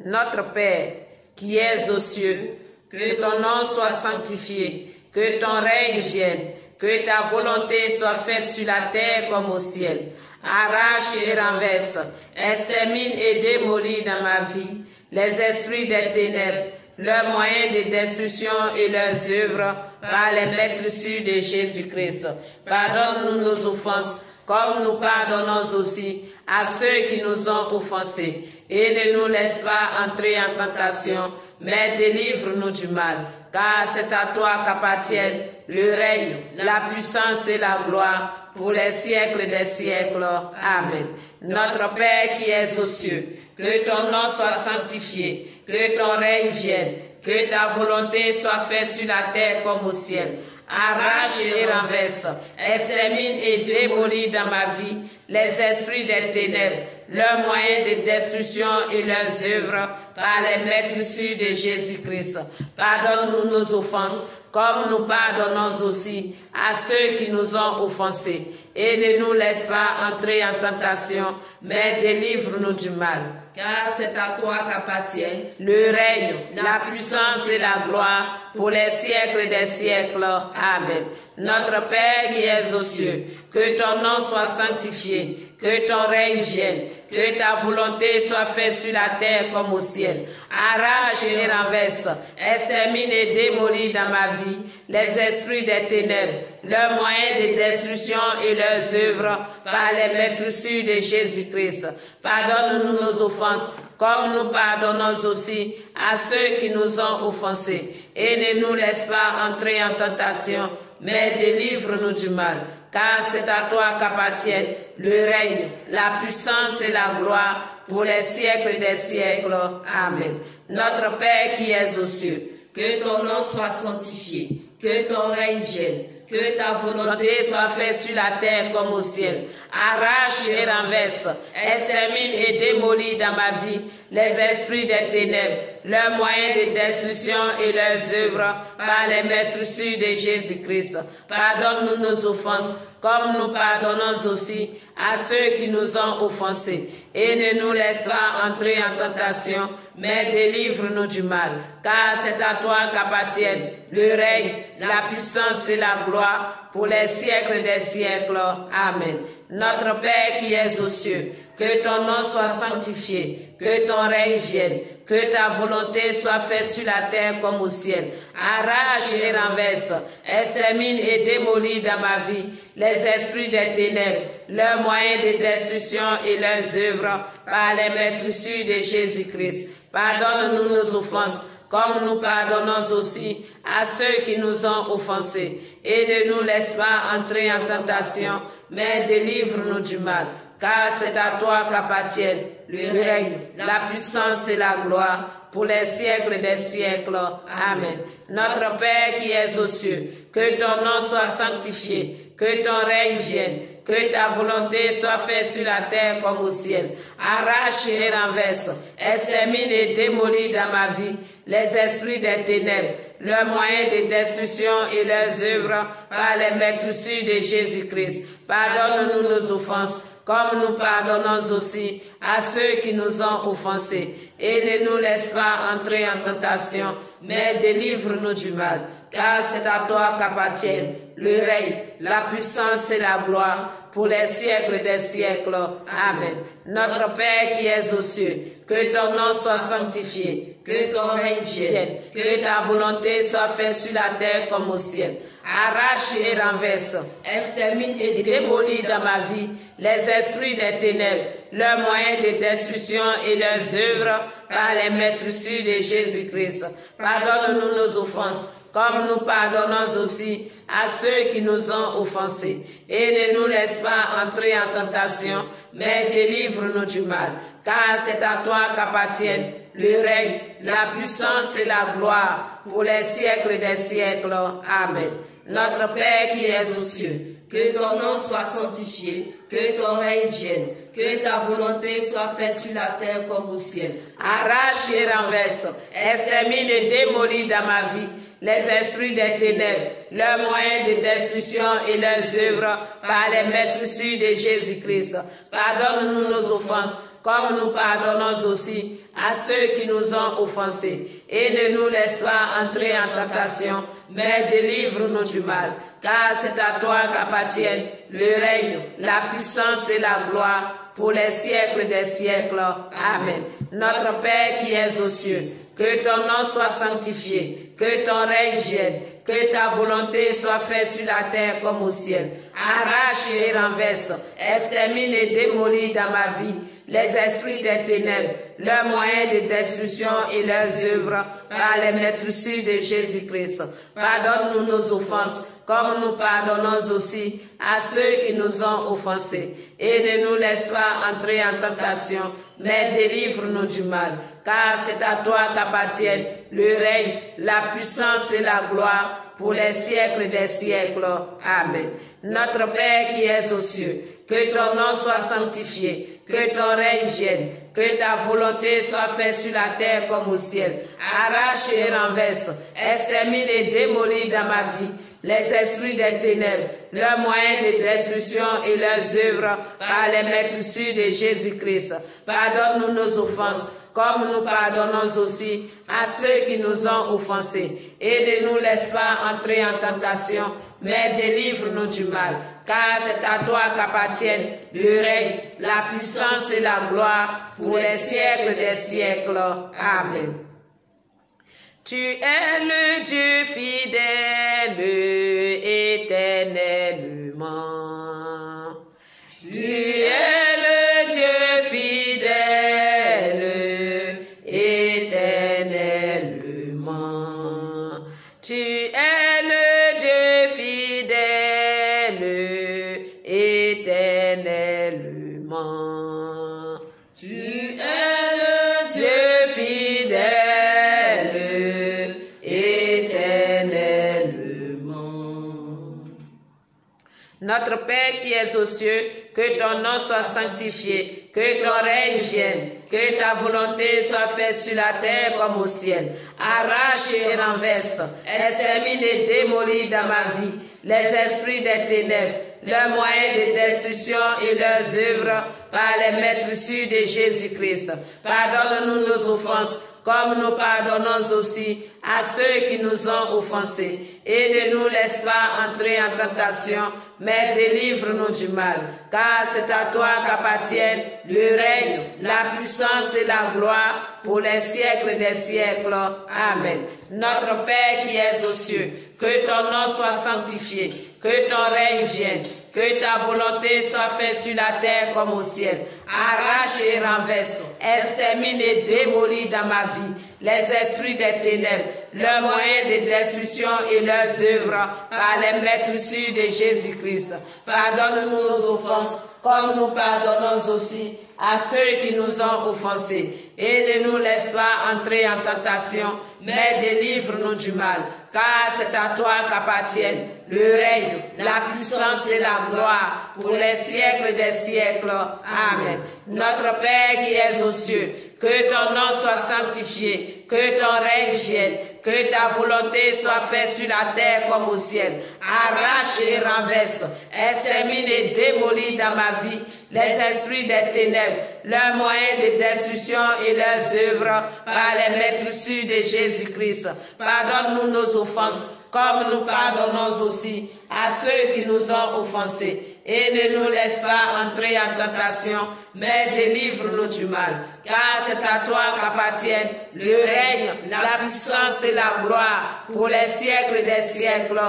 Notre Père, qui es aux cieux, que ton nom soit sanctifié, que ton règne vienne, que ta volonté soit faite sur la terre comme au ciel. Arrache et renverse, extermine et démolis dans ma vie les esprits des ténèbres, leurs moyens de destruction et leurs œuvres par les maîtres sûrs de Jésus-Christ. Pardonne-nous nos offenses, comme nous pardonnons aussi à ceux qui nous ont offensés. Et ne nous laisse pas entrer en tentation, mais délivre-nous du mal. Car c'est à toi qu'appartiennent le règne, la puissance et la gloire pour les siècles des siècles. Amen. Notre Père qui es aux cieux, que ton nom soit sanctifié, que ton règne vienne, que ta volonté soit faite sur la terre comme au ciel. Arrache et renverse, extermine et démolis dans ma vie les esprits des ténèbres, leurs moyens de destruction et leurs œuvres par les maîtres sûrs de Jésus-Christ. Pardonne-nous nos offenses, comme nous pardonnons aussi à ceux qui nous ont offensés. Et ne nous laisse pas entrer en tentation, mais délivre-nous du mal. Car c'est à toi qu'appartiennent le règne, la puissance et la gloire pour les siècles des siècles. Amen. Notre Père qui es aux cieux, que ton nom soit sanctifié, que ton règne vienne, que ta volonté soit faite sur la terre comme au ciel. Arrache et renverse, extermine et démolis dans ma vie les esprits des ténèbres, leurs moyens de destruction et leurs œuvres par les maîtres sûrs de Jésus-Christ. Pardonne-nous nos offenses, comme nous pardonnons aussi à ceux qui nous ont offensés. Et ne nous laisse pas entrer en tentation, mais délivre-nous du mal. Car c'est à toi qu'appartiennent le règne, la puissance et la gloire pour les siècles des siècles. Amen. Notre Père qui es aux cieux, que ton nom soit sanctifié, que ton règne vienne, que ta volonté soit faite sur la terre comme au ciel. Arrache et renverse, extermine et démolis dans ma vie les esprits des ténèbres, leurs moyens de destruction et leurs œuvres par les maîtres sûrs de Jésus-Christ. Pardonne-nous nos offenses, comme nous pardonnons aussi à ceux qui nous ont offensés. Et ne nous laisse pas entrer en tentation, mais délivre-nous du mal. Car c'est à toi qu'appartiennent le règne, la puissance et la gloire pour les siècles des siècles. Amen. Notre Père qui es aux cieux, que ton nom soit sanctifié, que ton règne vienne, que ta volonté soit faite sur la terre comme au ciel. Arrache et renverse, extermine et démolis dans ma vie les esprits des ténèbres, leurs moyens de destruction et leurs œuvres par les maîtres sûrs de Jésus-Christ. Pardonne-nous nos offenses, comme nous pardonnons aussi à ceux qui nous ont offensés. Et ne nous laisse pas entrer en tentation, mais délivre-nous du mal. Car c'est à toi qu'appartiennent le règne, la puissance et la gloire pour les siècles des siècles. Amen. Notre Père qui es aux cieux, que ton nom soit sanctifié, que ton règne vienne, que ta volonté soit faite sur la terre comme au ciel. Arrache et renverse, extermine et démolis dans ma vie les esprits des ténèbres, leurs moyens de destruction et leurs œuvres par les maîtresses de Jésus-Christ. Pardonne-nous nos offenses, comme nous pardonnons aussi à ceux qui nous ont offensés. Et ne nous laisse pas entrer en tentation, mais délivre-nous du mal. Car c'est à toi qu'appartiennent le règne, la puissance et la gloire pour les siècles des siècles. Amen. Notre Père qui es aux cieux, que ton nom soit sanctifié, que ton règne vienne, que ta volonté soit faite sur la terre comme au ciel. Arrache et renverse, extermine et démolis dans ma vie les esprits des ténèbres, leurs moyens de destruction et leurs œuvres par les maîtresses de Jésus-Christ. Pardonne-nous nos offenses, comme nous pardonnons aussi à ceux qui nous ont offensés. Et ne nous laisse pas entrer en tentation, mais délivre-nous du mal. Car c'est à toi qu'appartiennent le règne, la puissance et la gloire pour les siècles des siècles. Amen. Notre Père qui es aux cieux, que ton nom soit sanctifié, que ton règne vienne, que ta volonté soit faite sur la terre comme au ciel. Arrache et renverse, extermine et démolis dans ma vie les esprits des ténèbres, leurs moyens de destruction et leurs œuvres par les maîtresses de Jésus-Christ. Pardonne-nous nos offenses, comme nous pardonnons aussi à ceux qui nous ont offensés. Et ne nous laisse pas entrer en tentation, mais délivre-nous du mal. Car c'est à toi qu'appartiennent le règne, la puissance et la gloire pour les siècles des siècles. Amen. Notre Père qui es aux cieux, que ton nom soit sanctifié, que ton règne vienne, que ta volonté soit faite sur la terre comme au ciel. Arrache et renverse, extermine et démolis dans ma vie les esprits des ténèbres, leurs moyens de destruction et leurs œuvres par les maîtresses de Jésus-Christ. Pardonne-nous nos offenses, comme nous pardonnons aussi à ceux qui nous ont offensés. Et ne nous laisse pas entrer en tentation, mais délivre-nous du mal. Car c'est à toi qu'appartiennent le règne, la puissance et la gloire pour les siècles des siècles. Amen. Notre Père qui es aux cieux, que ton nom soit sanctifié, que ton règne vienne, que ta volonté soit faite sur la terre comme au ciel. Arrache et renverse, extermine et démolis dans ma vie les esprits des ténèbres, leurs moyens de destruction et leurs œuvres par les maîtresses de Jésus-Christ. Pardonne-nous nos offenses, comme nous pardonnons aussi à ceux qui nous ont offensés. Et ne nous laisse pas entrer en tentation, mais délivre-nous du mal. Car c'est à toi qu'appartiennent le règne, la puissance et la gloire pour les siècles des siècles. Amen. Tu es le Dieu fidèle éternellement. Tu es le Dieu fidèle éternellement. Tu es le Dieu fidèle éternellement. Tu es le Dieu fidèle éternellement. Notre Père qui es aux cieux, que ton nom soit sanctifié, que ton règne vienne, que ta volonté soit faite sur la terre comme au ciel. Arrache et renverse, extermine et démolis dans ma vie les esprits des ténèbres, leurs moyens de destruction et leurs œuvres par les maîtresses de Jésus-Christ. Pardonne-nous nos offenses, comme nous pardonnons aussi à ceux qui nous ont offensés. Et ne nous laisse pas entrer en tentation, mais délivre-nous du mal. Car c'est à toi qu'appartiennent le règne, la puissance et la gloire pour les siècles des siècles. Amen. Notre Père qui es aux cieux, que ton nom soit sanctifié, que ton règne vienne, Que ta volonté soit faite sur la terre comme au ciel. Arrache et renverse, extermine et démolis dans ma vie les esprits des ténèbres, leurs moyens de destruction et leurs œuvres par les maîtresses de Jésus-Christ. Pardonne-nous nos offenses, comme nous pardonnons aussi à ceux qui nous ont offensés. Et ne nous laisse pas entrer en tentation, mais délivre-nous du mal. Car c'est à toi qu'appartiennent le règne, la puissance et la gloire pour les siècles des siècles. Amen. Notre Père qui es aux cieux, que ton nom soit sanctifié, que ton règne vienne, que ta volonté soit faite sur la terre comme au ciel. Arrache et renverse, extermine et démolis dans ma vie les esprits des ténèbres, leurs moyens de destruction et leurs œuvres par les maîtresses de Jésus-Christ. Pardonne-nous nos offenses, comme nous pardonnons aussi à ceux qui nous ont offensés. Et ne nous laisse pas entrer en tentation, mais délivre-nous du mal. Car c'est à toi qu'appartiennent le règne, la puissance et la gloire pour les siècles des siècles.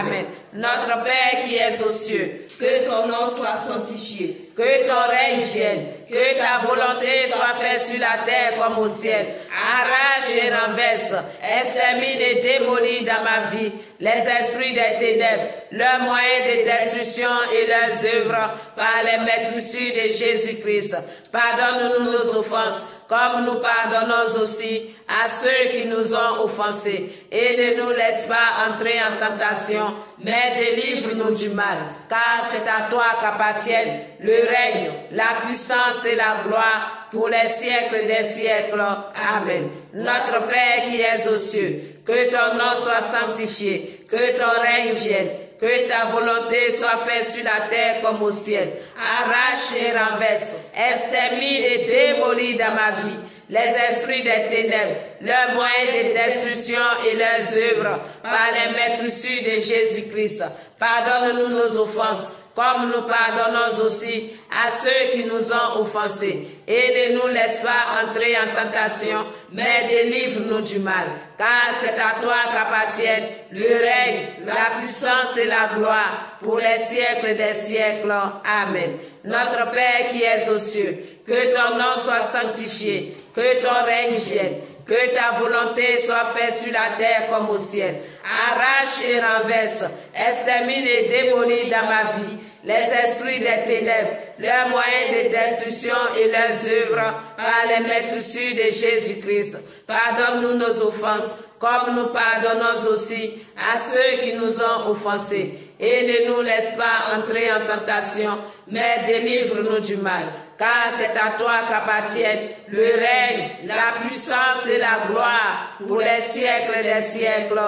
Amen. Notre Père qui es aux cieux, que ton nom soit sanctifié, que ton règne vienne, que ta volonté soit faite sur la terre comme au ciel. Arrache et renverse, extermine et démolis dans ma vie les esprits des ténèbres, leurs moyens de destruction et leurs œuvres par les maîtresses de Jésus-Christ. Pardonne-nous nos offenses, comme nous pardonnons aussi à ceux qui nous ont offensés. Et ne nous laisse pas entrer en tentation, mais délivre-nous du mal. Car c'est à toi qu'appartiennent le règne, la puissance et la gloire pour les siècles des siècles. Amen. Notre Père qui es aux cieux, que ton nom soit sanctifié, que ton règne vienne, que ta volonté soit faite sur la terre comme au ciel. Arrache et renverse, extermine et démolis dans ma vie les esprits des ténèbres, leurs moyens de destruction et leurs œuvres par les maîtresses de Jésus-Christ. Pardonne-nous nos offenses, comme nous pardonnons aussi à ceux qui nous ont offensés. Et ne nous laisse pas entrer en tentation, mais délivre-nous du mal. Car c'est à toi qu'appartiennent le règne, la puissance et la gloire pour les siècles des siècles. Amen. Notre Père qui es aux cieux, que ton nom soit sanctifié, que ton règne vienne, que ta volonté soit faite sur la terre comme au ciel. Arrache et renverse, extermine et démolis dans ma vie les esprits des ténèbres, leurs moyens de destruction et leurs œuvres par les maîtresses de Jésus-Christ. Pardonne-nous nos offenses, comme nous pardonnons aussi à ceux qui nous ont offensés. Et ne nous laisse pas entrer en tentation, mais délivre-nous du mal. Car c'est à toi qu'appartiennent le règne, la puissance et la gloire pour les siècles des siècles.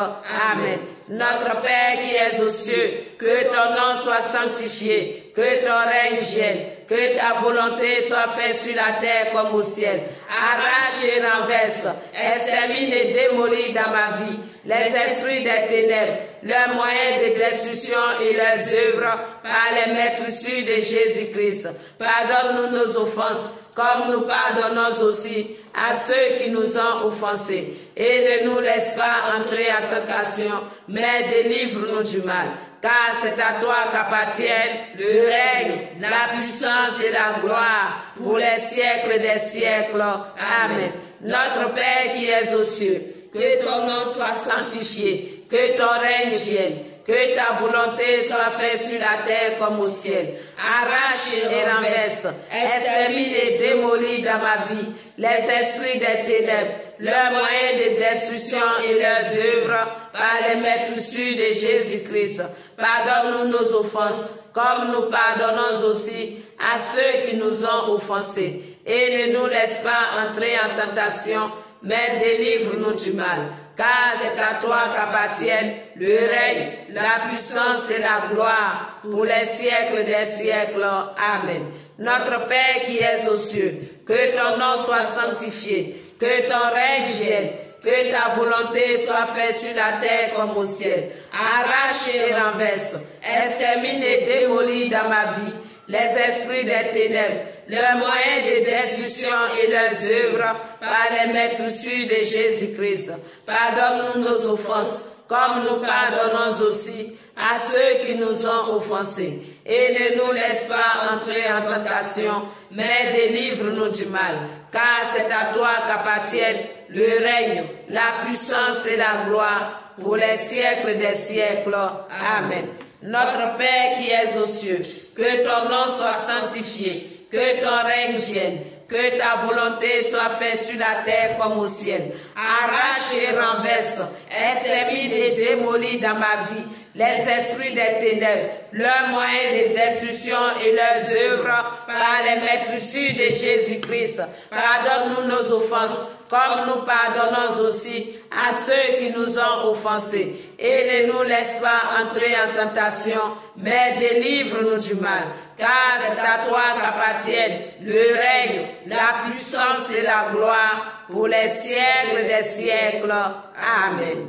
Amen. Notre Père qui es aux cieux, que ton nom soit sanctifié, que ton règne vienne, que ta volonté soit faite sur la terre comme au ciel. Arrache et renverse, extermine et démolis dans ma vie les esprits des ténèbres, leurs moyens de destruction et leurs œuvres par les maîtresses de Jésus-Christ. Pardonne-nous nos offenses, comme nous pardonnons aussi à ceux qui nous ont offensés. Et ne nous laisse pas entrer en tentation, mais délivre-nous du mal. Car c'est à toi qu'appartiennent le règne, la puissance et la gloire pour les siècles des siècles. Amen. Notre Père qui es aux cieux, que ton nom soit sanctifié, que ton règne vienne, que ta volonté soit faite sur la terre comme au ciel. Arrache et renverse, extermine et démolis dans ma vie les esprits des ténèbres, leurs moyens de destruction et leurs œuvres par les maîtresses de Jésus-Christ. Pardonne-nous nos offenses, comme nous pardonnons aussi à ceux qui nous ont offensés. Et ne nous laisse pas entrer en tentation, mais délivre-nous du mal. Car c'est à toi qu'appartiennent le règne, la puissance et la gloire pour les siècles des siècles. Amen. Notre Père qui es aux cieux, que ton nom soit sanctifié, que ton règne vienne, que ta volonté soit faite sur la terre comme au ciel. Arrache et renverse, extermine et démolis dans ma vie les esprits des ténèbres, leurs moyens de destruction et leurs œuvres par les maîtresses de Jésus-Christ. Pardonne-nous nos offenses, comme nous pardonnons aussi à ceux qui nous ont offensés. et ne nous laisse pas entrer en tentation, mais délivre-nous du mal. Car c'est à toi qu'appartiennent le règne, la puissance et la gloire pour les siècles des siècles. Amen. Notre Père qui es aux cieux, que ton nom soit sanctifié, que ton règne vienne, que ta volonté soit faite sur la terre comme au ciel. Arrache et renverse, extermine et démolis dans ma vie les esprits des ténèbres, leurs moyens de destruction et leurs œuvres par les maîtrisures de Jésus-Christ. Pardonne-nous nos offenses, comme nous pardonnons aussi à ceux qui nous ont offensés. Et ne nous laisse pas entrer en tentation, mais délivre-nous du mal. Car c'est à toi qu'appartiennent le règne, la puissance et la gloire pour les siècles des siècles. Amen.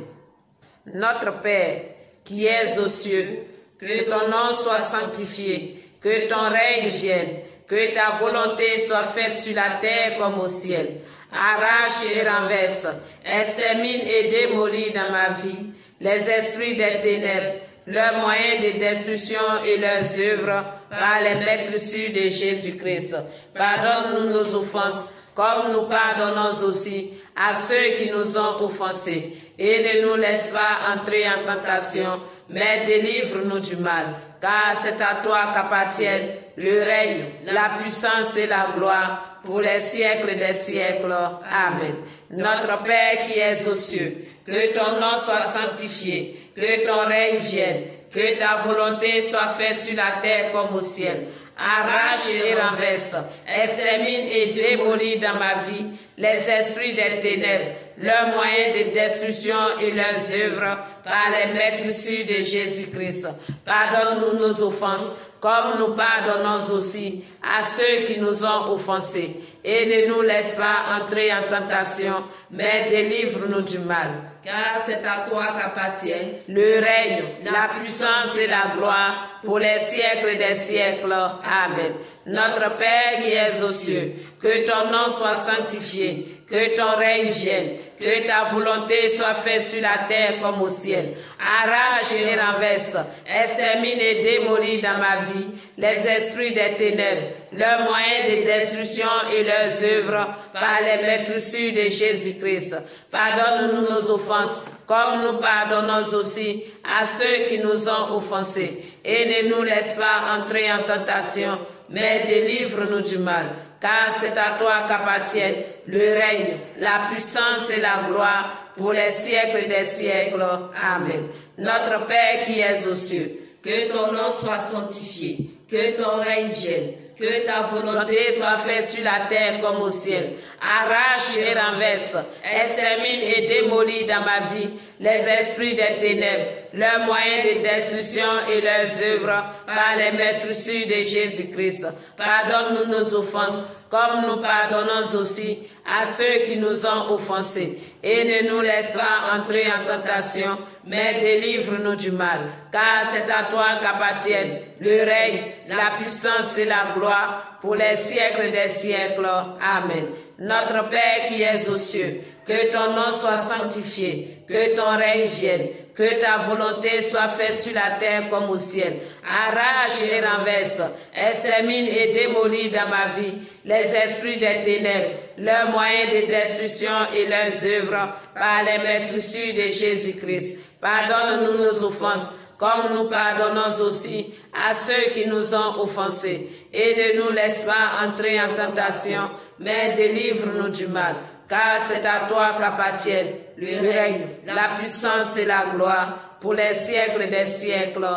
Notre Père, qui es aux cieux, que ton nom soit sanctifié, que ton règne vienne, que ta volonté soit faite sur la terre comme au ciel. Arrache et renverse, extermine et démolis dans ma vie les esprits des ténèbres, leurs moyens de destruction et leurs œuvres par les maîtrisures de Jésus-Christ. Pardonne-nous nos offenses, comme nous pardonnons aussi à ceux qui nous ont offensés. Et ne nous laisse pas entrer en tentation, mais délivre-nous du mal. Car c'est à toi qu'appartiennent le règne, la puissance et la gloire pour les siècles des siècles. Amen. Notre Père qui es aux cieux, que ton nom soit sanctifié, que ton règne vienne, que ta volonté soit faite sur la terre comme au ciel. Arrache et renverse, extermine et démolis dans ma vie les esprits des ténèbres, leurs moyens de destruction et leurs œuvres par les maîtrisures de Jésus-Christ. Pardonne-nous nos offenses, comme nous pardonnons aussi à ceux qui nous ont offensés. Et ne nous laisse pas entrer en tentation, mais délivre-nous du mal. Car c'est à toi qu'appartiennent le règne, la puissance et la gloire pour les siècles des siècles. Amen. Notre Père qui es aux cieux, que ton nom soit sanctifié, que ton règne vienne, que ta volonté soit faite sur la terre comme au ciel. Arrache et renverse, extermine et démolis dans ma vie les esprits des ténèbres, leurs moyens de destruction et leurs œuvres par les maîtrisures de Jésus-Christ. Pardonne-nous nos offenses, comme nous pardonnons aussi à ceux qui nous ont offensés. Et ne nous laisse pas entrer en tentation, mais délivre-nous du mal. Car c'est à toi qu'appartiennent le règne, la puissance et la gloire pour les siècles des siècles. Amen. Notre Père qui es aux cieux, que ton nom soit sanctifié, que ton règne vienne, que ta volonté soit faite sur la terre comme au ciel. Arrache et renverse, extermine et démolis dans ma vie les esprits des ténèbres, leurs moyens de destruction et leurs œuvres par les maîtrisures de Jésus-Christ. Pardonne-nous nos offenses, comme nous pardonnons aussi à ceux qui nous ont offensés. Et ne nous laisse pas entrer en tentation, mais délivre-nous du mal. Car c'est à toi qu'appartiennent le règne, la puissance et la gloire pour les siècles des siècles. Amen. Notre Père qui es aux cieux, que ton nom soit sanctifié, que ton règne vienne, que ta volonté soit faite sur la terre comme au ciel. Arrache et renverse, extermine et démolis dans ma vie les esprits des ténèbres, leurs moyens de destruction et leurs œuvres par les maîtrisures de Jésus-Christ. Pardonne-nous nos offenses, comme nous pardonnons aussi à ceux qui nous ont offensés. Et ne nous laisse pas entrer en tentation, mais délivre-nous du mal. Car c'est à toi qu'appartiennent le règne, la puissance et la gloire pour les siècles des siècles.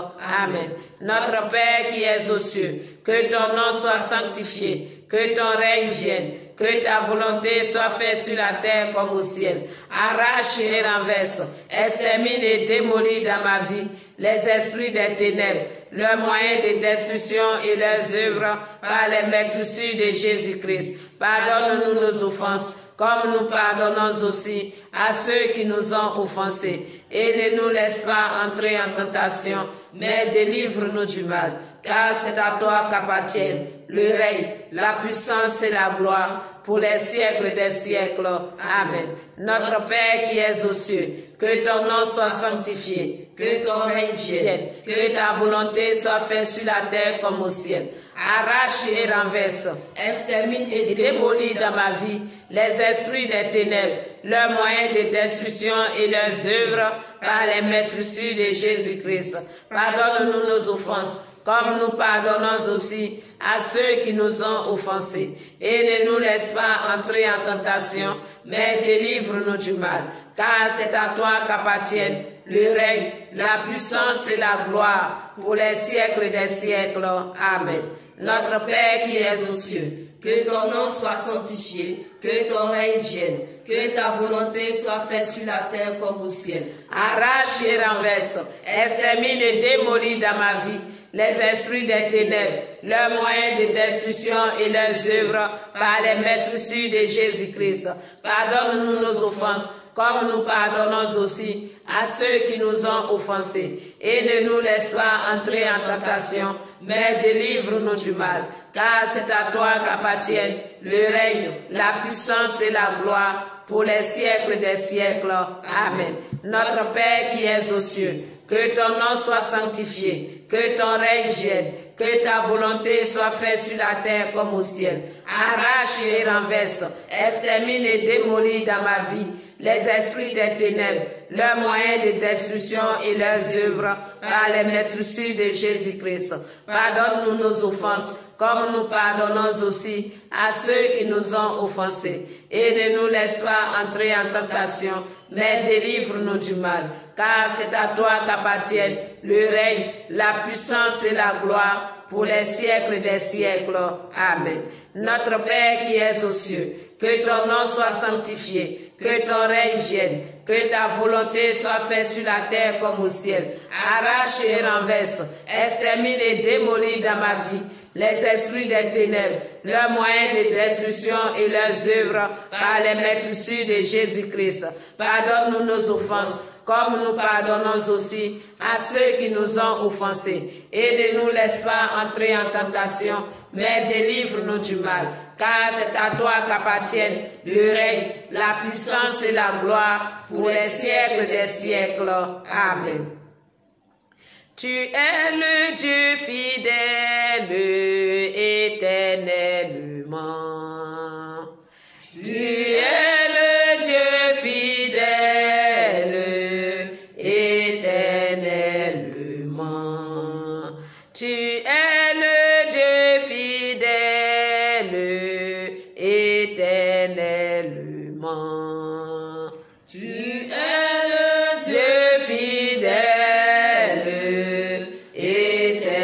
Amen. Notre Père qui es aux cieux, que ton nom soit sanctifié, que ton règne vienne, que ta volonté soit faite sur la terre comme au ciel. Arrache et renverse, extermine et démolis dans ma vie les esprits des ténèbres, leurs moyens de destruction et leurs œuvres par les maîtrisures de Jésus-Christ. Pardonne-nous nos offenses, comme nous pardonnons aussi à ceux qui nous ont offensés. Et ne nous laisse pas entrer en tentation, mais délivre-nous du mal. Car c'est à toi qu'appartiennent le règne, la puissance et la gloire pour les siècles des siècles. Amen. Notre Père qui es aux cieux, que ton nom soit sanctifié, que ton règne vienne, que ta volonté soit faite sur la terre comme au ciel. Arrache et renverse, extermine et démolis dans ma vie les esprits des ténèbres, leurs moyens de destruction et leurs œuvres par les maîtres sûrs de Jésus-Christ. Pardonne-nous nos offenses, comme nous pardonnons aussi à ceux qui nous ont offensés. Et ne nous laisse pas entrer en tentation, mais délivre-nous du mal. Car c'est à toi qu'appartiennent le règne, la puissance et la gloire pour les siècles des siècles. Amen. Notre Père qui es aux cieux, que ton nom soit sanctifié, que ton règne vienne, que ta volonté soit faite sur la terre comme au ciel. Arrache et renverse, extermine et démolis dans ma vie les esprits des ténèbres, leurs moyens de destruction et leurs œuvres par les maîtres sûrs de Jésus-Christ. Pardonne-nous nos offenses, comme nous pardonnons aussi à ceux qui nous ont offensés. Et ne nous laisse pas entrer en tentation, mais délivre-nous du mal. Car c'est à toi qu'appartiennent le règne, la puissance et la gloire pour les siècles des siècles. Amen. Notre Père qui es aux cieux, que ton nom soit sanctifié, que ton règne vienne, que ta volonté soit faite sur la terre comme au ciel. Arrache et renverse, extermine et démolis dans ma vie les esprits des ténèbres, leurs moyens de destruction et leurs œuvres par les maîtres sûrs de Jésus-Christ. Pardonne-nous nos offenses, comme nous pardonnons aussi à ceux qui nous ont offensés. Et ne nous laisse pas entrer en tentation, mais délivre-nous du mal. Car c'est à toi qu'appartiennent le règne, la puissance et la gloire pour les siècles des siècles. Amen. Notre Père qui es aux cieux, que ton nom soit sanctifié, que ton règne vienne, que ta volonté soit faite sur la terre comme au ciel. Arrache et renverse, extermine et démolis dans ma vie les esprits des ténèbres, leurs moyens de destruction et leurs œuvres par les maîtres sûrs de Jésus-Christ. Pardonne-nous nos offenses, comme nous pardonnons aussi à ceux qui nous ont offensés. Et ne nous laisse pas entrer en tentation, mais délivre-nous du mal. Car c'est à toi qu'appartiennent le règne, la puissance et la gloire pour les siècles des siècles. Amen. Tu es le Dieu fidèle éternellement. Tu es le Dieu fidèle éternellement. Tu es le Dieu fidèle éternellement. Tu es le Dieu fidèle éternellement.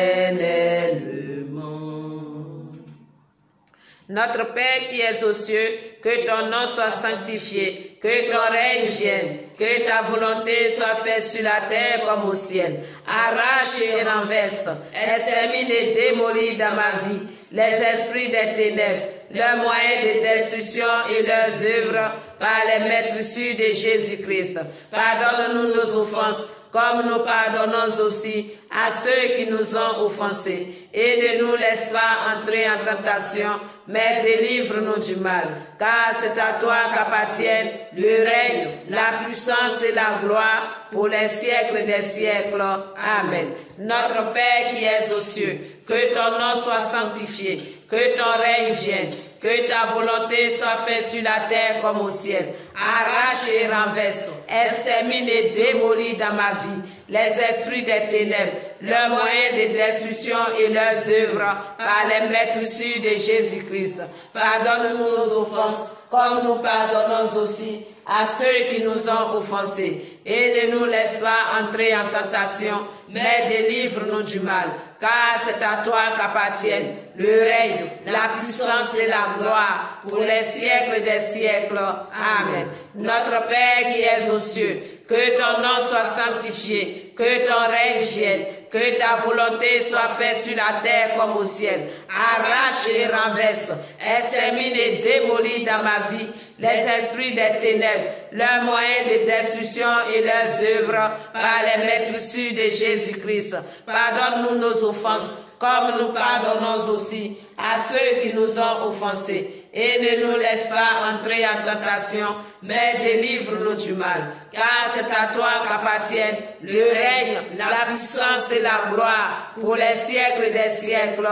Notre Père qui es aux cieux, que ton nom soit sanctifié, que ton règne vienne, que ta volonté soit faite sur la terre comme au ciel. Arrache et renverse, extermine et démolis dans ma vie les esprits des ténèbres, leurs moyens de destruction et leurs œuvres par les maîtres sûrs de Jésus-Christ. Pardonne-nous nos offenses, comme nous pardonnons aussi à ceux qui nous ont offensés. Et ne nous laisse pas entrer en tentation, mais délivre-nous du mal. Car c'est à toi qu'appartiennent le règne, la puissance et la gloire pour les siècles des siècles. Amen. Notre Père qui es aux cieux, que ton nom soit sanctifié, que ton règne vienne, que ta volonté soit faite sur la terre comme au ciel. Arrache et renverse, extermine et démolis dans ma vie les esprits des ténèbres, leurs moyens de destruction et leurs œuvres par les maîtres sûrs de Jésus-Christ. Pardonne-nous nos offenses, comme nous pardonnons aussi à ceux qui nous ont offensés. Et ne nous laisse pas entrer en tentation, mais délivre-nous du mal. Car c'est à toi qu'appartiennent le règne, la puissance et la gloire pour les siècles des siècles. Amen. Notre Père qui es aux cieux, que ton nom soit sanctifié, que ton règne vienne, que ta volonté soit faite sur la terre comme au ciel. Arrache et renverse, extermine et démolis dans ma vie les esprits des ténèbres, leurs moyens de destruction et leurs œuvres par les maîtres sûrs de Jésus-Christ. Pardonne-nous nos offenses, comme nous pardonnons aussi à ceux qui nous ont offensés. et ne nous laisse pas entrer en tentation, mais délivre-nous du mal. Car c'est à toi qu'appartiennent le règne, la puissance et la gloire pour les siècles des siècles.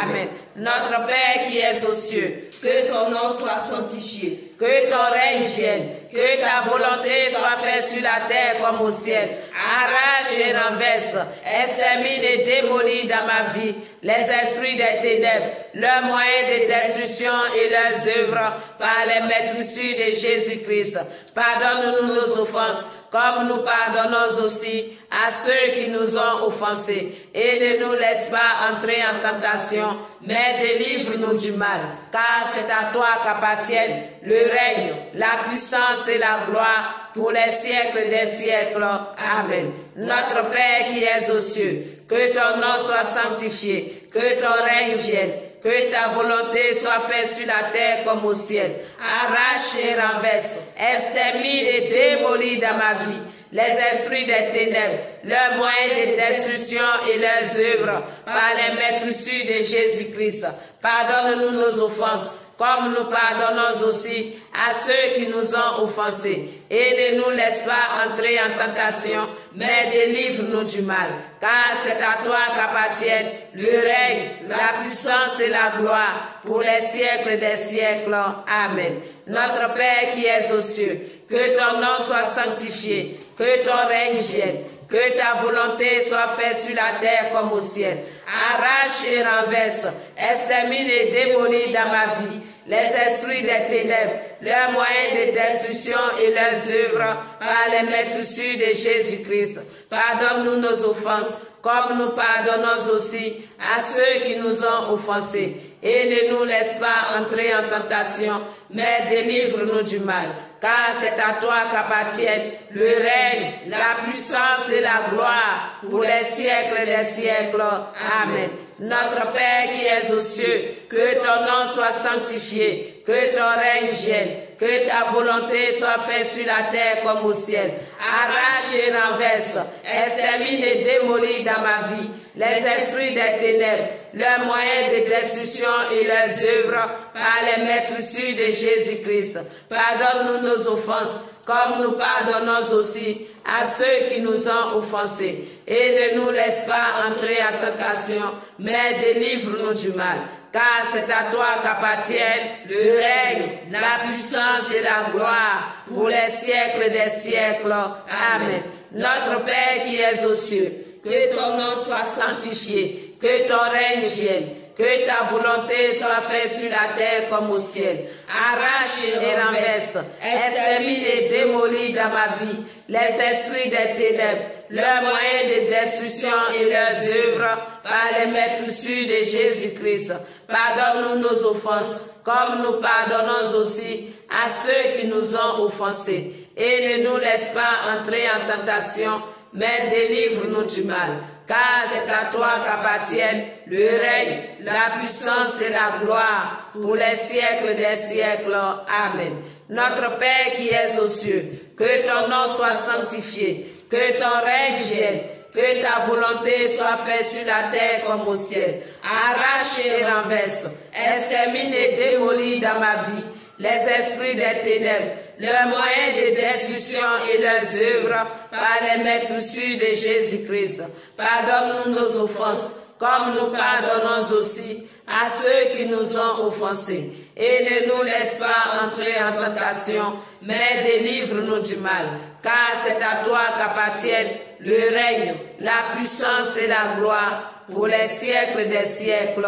Amen. Notre Père qui es aux cieux, que ton nom soit sanctifié, que ton règne vienne, que ta volonté soit faite sur la terre comme au ciel. Arrache et renverse, extermine et démolis dans ma vie les esprits des ténèbres, leurs moyens de destruction et leurs œuvres par les maîtrisures de Jésus-Christ. Pardonne-nous nos offenses, comme nous pardonnons aussi à ceux qui nous ont offensés. Et ne nous laisse pas entrer en tentation, mais délivre-nous du mal. Car c'est à toi qu'appartiennent le règne, la puissance et la gloire pour les siècles des siècles. Amen. Notre Père qui es aux cieux, que ton nom soit sanctifié, que ton règne vienne, que ta volonté soit faite sur la terre comme au ciel. Arrache et renverse, extermine et démolis dans ma vie les esprits des ténèbres, leurs moyens de destruction et leurs œuvres par les maîtrisures de Jésus-Christ. Pardonne-nous nos offenses, comme nous pardonnons aussi à ceux qui nous ont offensés. Et ne nous laisse pas entrer en tentation, mais délivre-nous du mal. Car c'est à toi qu'appartiennent le règne, la puissance et la gloire pour les siècles des siècles. Amen. Notre Père qui es aux cieux, que ton nom soit sanctifié, que ton règne vienne, que ta volonté soit faite sur la terre comme au ciel. Arrache et renverse, extermine et démolis dans ma vie les esprits des ténèbres, leurs moyens de destruction et leurs œuvres par les maîtrisures de Jésus-Christ. Pardonne-nous nos offenses, comme nous pardonnons aussi à ceux qui nous ont offensés. Et ne nous laisse pas entrer en tentation, mais délivre-nous du mal. Car c'est à toi qu'appartiennent le règne, la puissance et la gloire pour les siècles des siècles. Amen. Notre Père qui es aux cieux, que ton nom soit sanctifié, que ton règne vienne, que ta volonté soit faite sur la terre comme au ciel. Arrache et renverse, extermine et démolis dans ma vie les esprits des ténèbres, leurs moyens de destruction et leurs œuvres par les maîtrisures de Jésus-Christ. Pardonne-nous nos offenses, comme nous pardonnons aussi à ceux qui nous ont offensés. Et ne nous laisse pas entrer en tentation, mais délivre-nous du mal. Car c'est à toi qu'appartiennent le règne, la puissance et la gloire pour les siècles des siècles. Amen. Notre Père qui es aux cieux, que ton nom soit sanctifié, que ton règne vienne, que ta volonté soit faite sur la terre comme au ciel. Arrache et renverse, extermine et démolis dans ma vie les esprits des ténèbres, leurs moyens de destruction et leurs œuvres par les maîtrisures de Jésus-Christ. Pardonne-nous nos offenses, comme nous pardonnons aussi à ceux qui nous ont offensés. Et ne nous laisse pas entrer en tentation, mais délivre-nous du mal. Car c'est à toi qu'appartiennent le règne, la puissance et la gloire pour les siècles des siècles. Amen. Notre Père qui es aux cieux, que ton nom soit sanctifié, que ton règne vienne, que ta volonté soit faite sur la terre comme au ciel. Arrache et renverse, extermine et démolis dans ma vie les esprits des ténèbres, leurs moyens de destruction et leurs œuvres par les maîtrisures de Jésus-Christ. Pardonne-nous nos offenses, comme nous pardonnons aussi à ceux qui nous ont offensés. Et ne nous laisse pas entrer en tentation, mais délivre-nous du mal. Car c'est à toi qu'appartiennent le règne, la puissance et la gloire pour les siècles des siècles.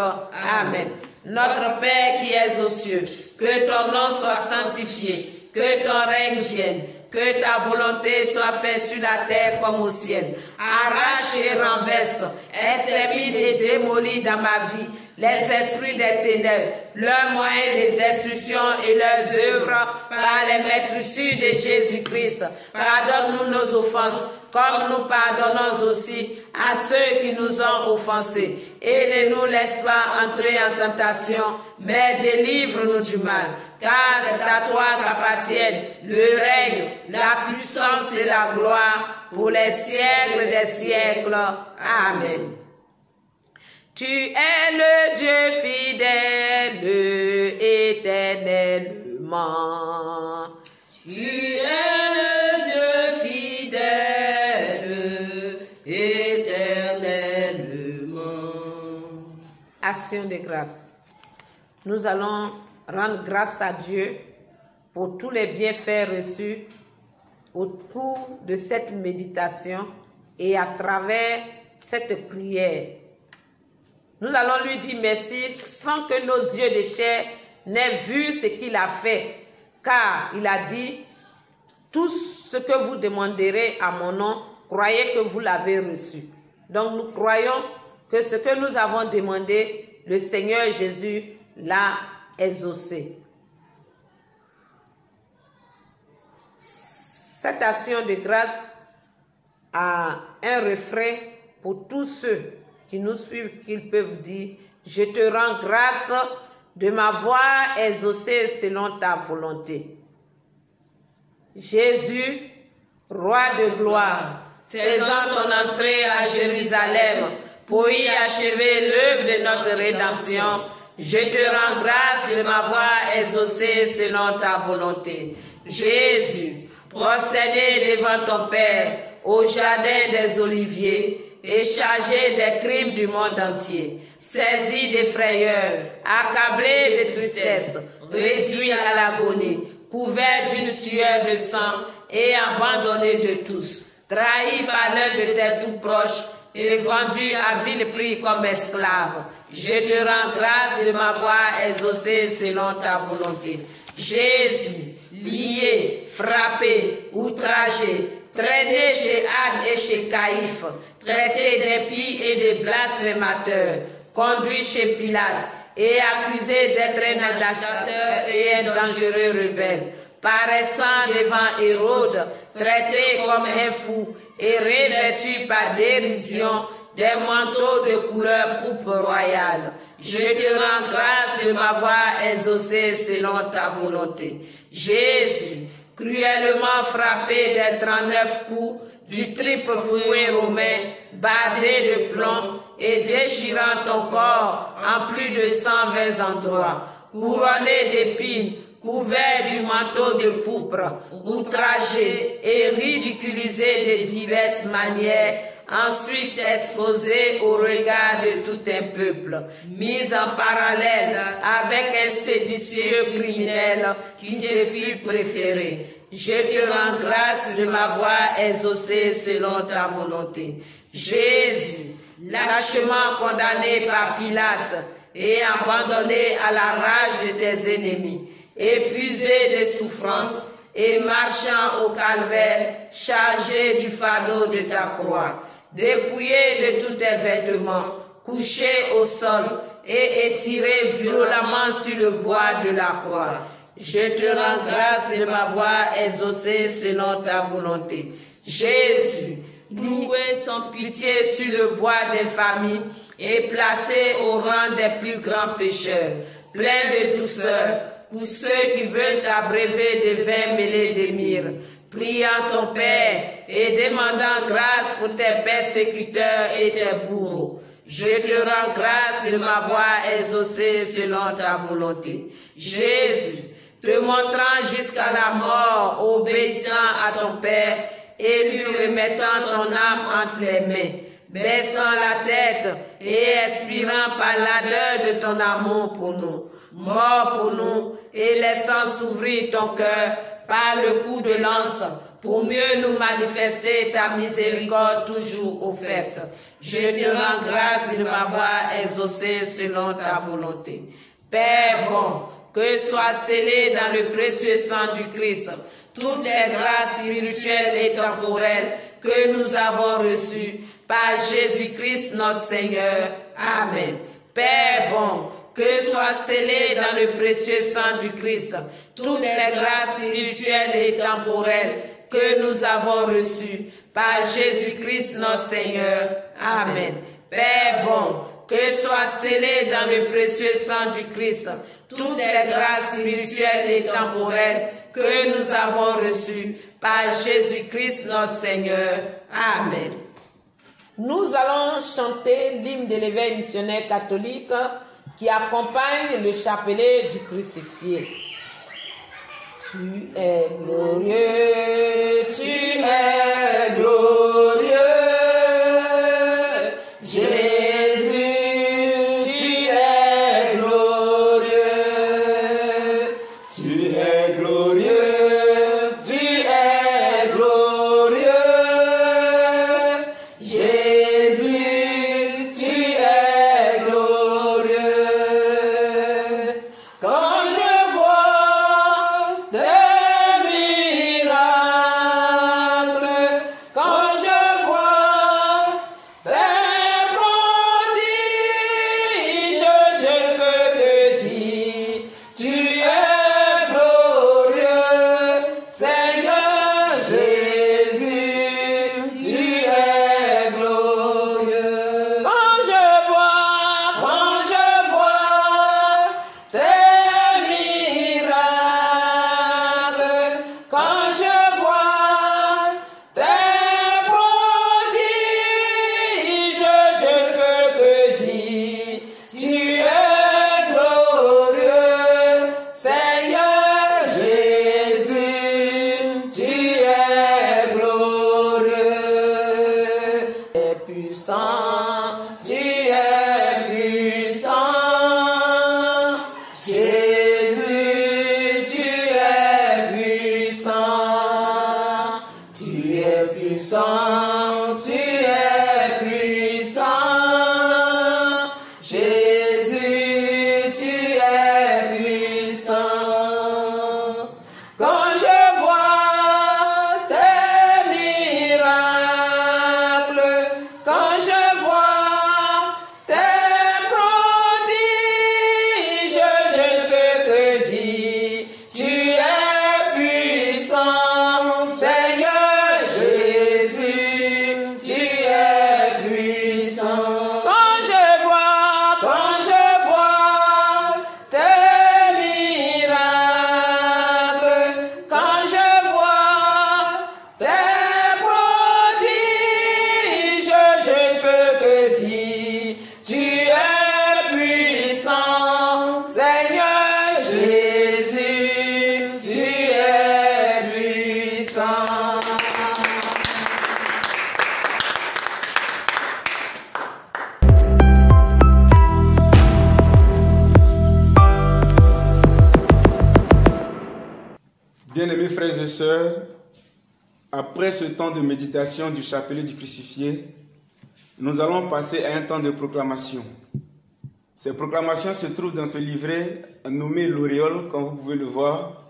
Amen. Notre Père qui es aux cieux, que ton nom soit sanctifié, que ton règne vienne, que ta volonté soit faite sur la terre comme au ciel. Arrache et renverse, extermine et démolis dans ma vie les esprits des ténèbres, leurs moyens de destruction et leurs œuvres par les maîtrisures de Jésus-Christ. Pardonne-nous nos offenses, comme nous pardonnons aussi à ceux qui nous ont offensés. Et ne nous laisse pas entrer en tentation, mais délivre-nous du mal. Car c'est à toi qu'appartiennent le règne, la puissance et la gloire pour les siècles des siècles. Amen. Tu es le Dieu fidèle et éternellement. Tu es le Dieu fidèle, éternellement. Action de grâce. Nous allons rendre grâce à Dieu pour tous les bienfaits reçus au cours de cette méditation et à travers cette prière. Nous allons lui dire merci sans que nos yeux de chair n'aient vu ce qu'il a fait, car il a dit, tout ce que vous demanderez à mon nom, croyez que vous l'avez reçu. Donc nous croyons que ce que nous avons demandé, le Seigneur Jésus l'a exaucé. Cette action de grâce a un refrain pour tous ceux qui nous suivent, qu'ils peuvent dire, je te rends grâce de m'avoir exaucé selon ta volonté. Jésus, roi de gloire, faisant ton entrée à Jérusalem pour y achever l'œuvre de notre rédemption, je te rends grâce de m'avoir exaucé selon ta volonté. Jésus, prosterné devant ton Père au jardin des Oliviers et chargé des crimes du monde entier, saisi de frayeur, accablé de tristesse, réduit à l'agonie, couvert d'une sueur de sang et abandonné de tous, trahi par l'un de tes tout proches et vendu à vil prix comme esclave. Je te rends grâce de m'avoir exaucé selon ta volonté. Jésus, lié, frappé, outragé, traîné chez Anne et chez Caïphe, traité d'impie et de blasphémateur, conduit chez Pilate et accusé d'être un agitateur et un dangereux rebelle, paraissant devant Hérode, traité comme un fou et revêtu par dérision des manteaux de couleur pourpre royale. Je te rends grâce de m'avoir exaucé selon ta volonté. Jésus, cruellement frappé des 39 coups du triple fouet romain, bardé de plomb et déchirant ton corps en plus de 120 endroits, couronné d'épines, couvert du manteau de pourpre, outragé et ridiculisé de diverses manières, ensuite exposé au regard de tout un peuple, mis en parallèle avec un séditieux criminel qui te fut préféré. Je te rends grâce de m'avoir exaucé selon ta volonté. Jésus, lâchement condamné par Pilate et abandonné à la rage de tes ennemis, épuisé de souffrance et marchant au calvaire, chargé du fardeau de ta croix, dépouillé de tous tes vêtements, couché au sol et étiré violemment sur le bois de la croix. Je te rends grâce de m'avoir exaucé selon ta volonté. Jésus, loué sans pitié sur le bois d'infamie et placé au rang des plus grands pécheurs, plein de douceur, pour ceux qui veulent t'abreuver de vin mêlé de myrrhe, priant ton Père et demandant grâce pour tes persécuteurs et tes bourreaux. Je te rends grâce de m'avoir exaucé selon ta volonté. Jésus, te montrant jusqu'à la mort, obéissant à ton Père et lui remettant ton âme entre les mains, baissant la tête et expirant par l'ardeur de ton amour pour nous, mort pour nous et laissant s'ouvrir ton cœur par le coup de lance pour mieux nous manifester ta miséricorde toujours offerte. Je te rends grâce de m'avoir exaucé selon ta volonté. Père bon, que soit scellé dans le précieux sang du Christ toutes les grâces spirituelles et temporelles que nous avons reçues par Jésus-Christ notre Seigneur. Amen. Père bon, que soit scellé dans le précieux sang du Christ toutes les grâces spirituelles et temporelles que nous avons reçues par Jésus-Christ notre Seigneur. Amen. Père bon, que soit scellé dans le précieux sang du Christ toutes les grâces spirituelles et temporelles que nous avons reçues par Jésus-Christ notre Seigneur. Amen. Nous allons chanter l'hymne de l'éveil missionnaire catholique qui accompagnent le chapelet du crucifié. Tu es glorieux, tu es glorieux, Jésus, tu es glorieux, tu es glorieux, tu es glorieux, Jésus, tu es glorieux. Quand je vois des miracles, quand je vois des prodiges, je peux te dire, tu es glorieux, Seigneur Jésus, tu es glorieux. Quand je vois tes miracles, quand je vois tes prodiges, je peux te dire, tu es glorieux, Seigneur Jésus, tu es glorieux. Tu es puissant, tu es puissant, Jésus, tu es puissant, tu es puissant, tu es puissant, Jésus, tu es puissant. Quand je vois tes miracles, quand je vois tes prodiges, je peux te dire, tu es puissant, Seigneur Jésus, tu es puissant. Quand je vois tes miracles, quand je vois tes prodiges, je peux te dire, tu es puissant, Seigneur Jésus, tu es puissant. Bien-aimés frères et sœurs, après ce temps de méditation du chapelet du crucifié, nous allons passer à un temps de proclamation. Ces proclamations se trouvent dans ce livret nommé l'Auréole, comme vous pouvez le voir.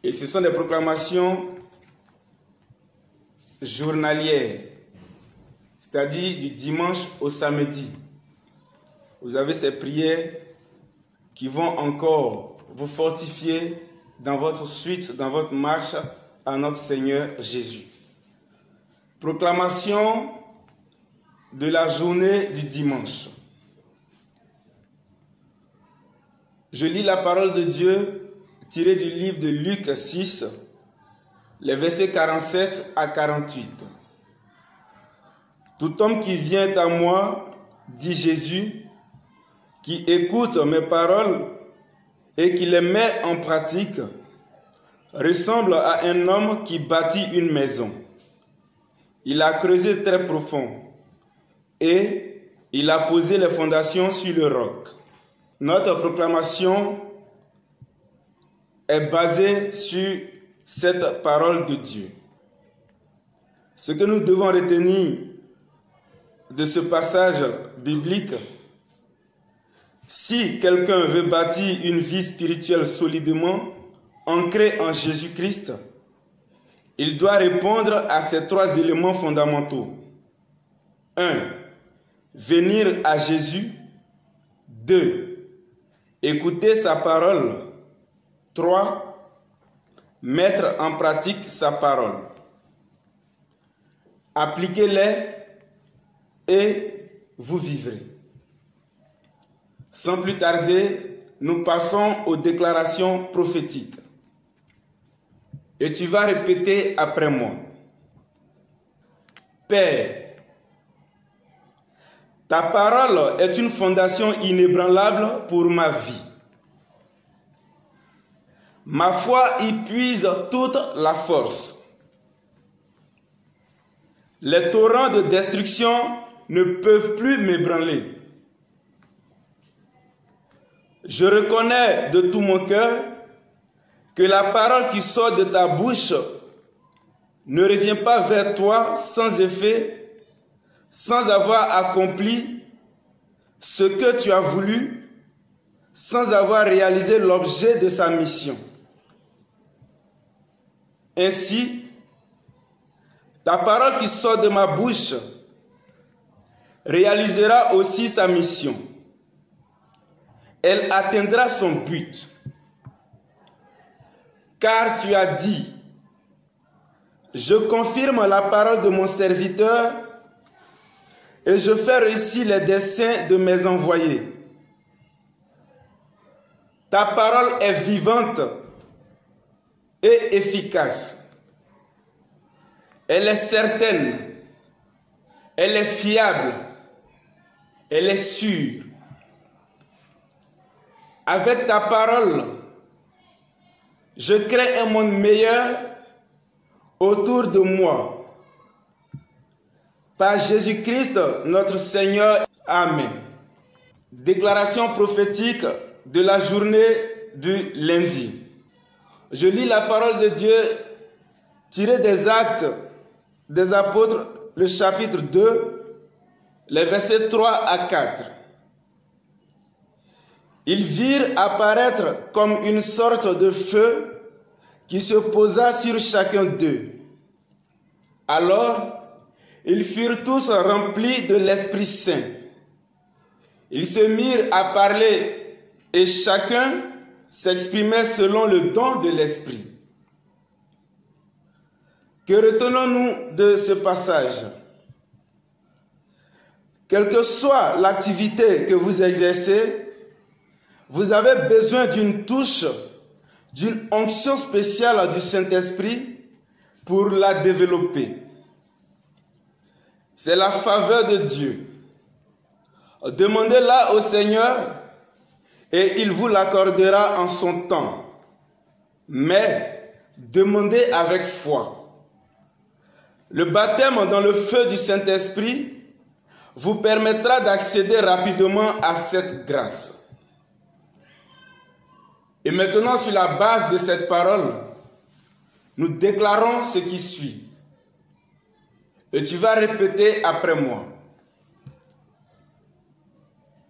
Et ce sont des proclamations journalières, c'est-à-dire du dimanche au samedi. Vous avez ces prières qui vont encore vous fortifier dans votre suite, dans votre marche à notre Seigneur Jésus. Proclamation de la journée du dimanche. Je lis la parole de Dieu tirée du livre de Luc 6, les versets 47 à 48. Tout homme qui vient à moi, dit Jésus, qui écoute mes paroles et qui les met en pratique, ressemble à un homme qui bâtit une maison. Il a creusé très profond et il a posé les fondations sur le roc. Notre proclamation est basée sur cette parole de Dieu. Ce que nous devons retenir de ce passage biblique, si quelqu'un veut bâtir une vie spirituelle solidement ancrée en Jésus-Christ, il doit répondre à ces trois éléments fondamentaux. 1. Venir à Jésus. 2. Écouter sa parole. 3. Mettre en pratique sa parole. Appliquez-les et vous vivrez. Sans plus tarder, nous passons aux déclarations prophétiques. Et tu vas répéter après moi. Père, Ta parole est une fondation inébranlable pour ma vie. Ma foi y puise toute la force. Les torrents de destruction ne peuvent plus m'ébranler. Je reconnais de tout mon cœur que la parole qui sort de ta bouche ne revient pas vers toi sans effet, sans avoir accompli ce que tu as voulu, sans avoir réalisé l'objet de sa mission. Ainsi, ta parole qui sort de ma bouche réalisera aussi sa mission. Elle atteindra son but. Car tu as dit, je confirme la parole de mon serviteur et je fais réussir les desseins de mes envoyés. Ta parole est vivante et efficace. Elle est certaine, elle est fiable, elle est sûre. Avec ta parole, je crée un monde meilleur autour de moi. Par Jésus-Christ, notre Seigneur. Amen. Déclaration prophétique de la journée du lundi. Je lis la parole de Dieu tirée des Actes des Apôtres, le chapitre 2, les versets 3 à 4. Ils virent apparaître comme une sorte de feu qui se posa sur chacun d'eux. Alors, ils furent tous remplis de l'Esprit Saint. Ils se mirent à parler et chacun s'exprimait selon le don de l'Esprit. Que retenons-nous de ce passage? Quelle que soit l'activité que vous exercez, vous avez besoin d'une touche, d'une onction spéciale du Saint-Esprit pour la développer. C'est la faveur de Dieu. Demandez-la au Seigneur et il vous l'accordera en son temps. Mais demandez avec foi. Le baptême dans le feu du Saint-Esprit vous permettra d'accéder rapidement à cette grâce. Et maintenant, sur la base de cette parole, nous déclarons ce qui suit. Et tu vas répéter après moi.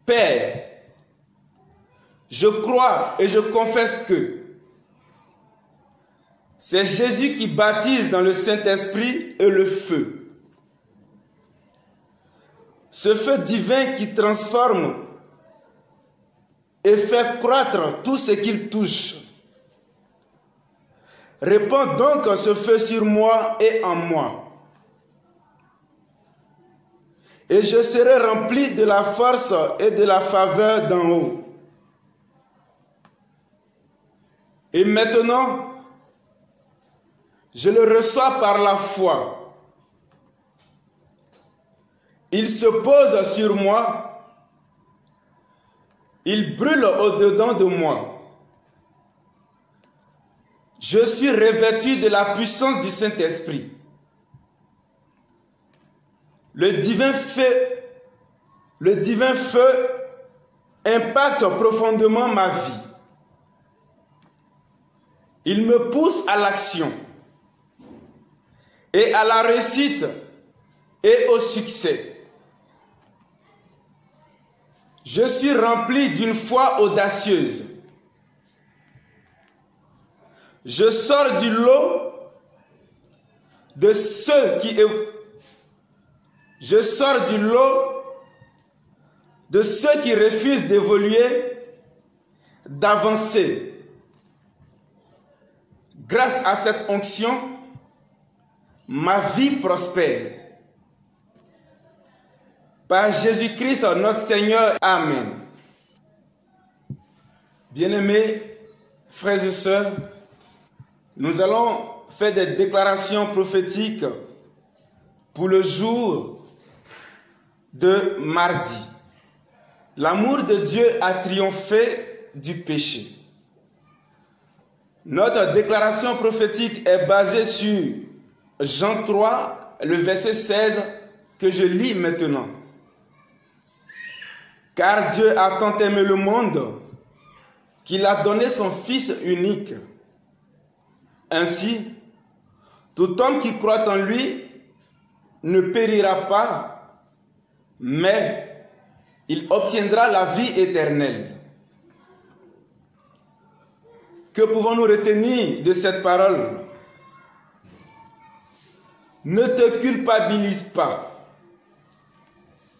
Père, je crois et je confesse que c'est Jésus qui baptise dans le Saint-Esprit et le feu. Ce feu divin qui transforme et fait croître tout ce qu'il touche. Répands donc ce feu sur moi et en moi. Et je serai rempli de la force et de la faveur d'en haut. Et maintenant, je le reçois par la foi. Il se pose sur moi. Il brûle au-dedans de moi. Je suis revêtu de la puissance du Saint-Esprit. Le divin feu impacte profondément ma vie. Il me pousse à l'action et à la réussite et au succès. Je suis rempli d'une foi audacieuse. Je sors du lot de ceux qui refusent d'évoluer, d'avancer. Grâce à cette onction, ma vie prospère. Par Jésus-Christ, notre Seigneur. Amen. Bien-aimés, frères et sœurs, nous allons faire des déclarations prophétiques pour le jour de mardi. L'amour de Dieu a triomphé du péché. Notre déclaration prophétique est basée sur Jean 3, le verset 16 que je lis maintenant. Car Dieu a tant aimé le monde qu'il a donné son Fils unique. Ainsi, tout homme qui croit en lui ne périra pas, mais il obtiendra la vie éternelle. Que pouvons-nous retenir de cette parole? Ne te culpabilise pas.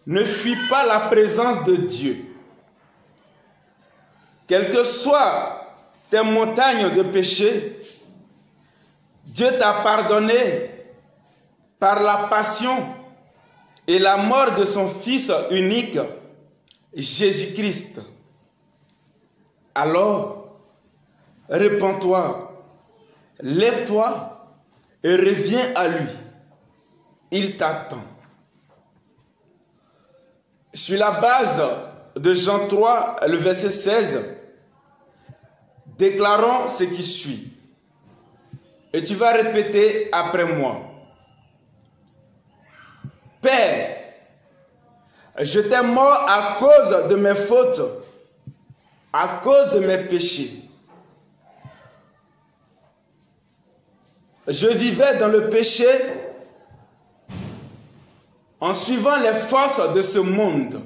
Ne fuis pas la présence de Dieu. Quelles que soient tes montagnes de péché, Dieu t'a pardonné par la passion et la mort de son Fils unique, Jésus-Christ. Alors, répands-toi, lève-toi et reviens à lui. Il t'attend. Sur la base de Jean 3, le verset 16, déclarons ce qui suit. Et tu vas répéter après moi. Père, j'étais mort à cause de mes fautes, à cause de mes péchés. Je vivais dans le péché en suivant les forces de ce monde.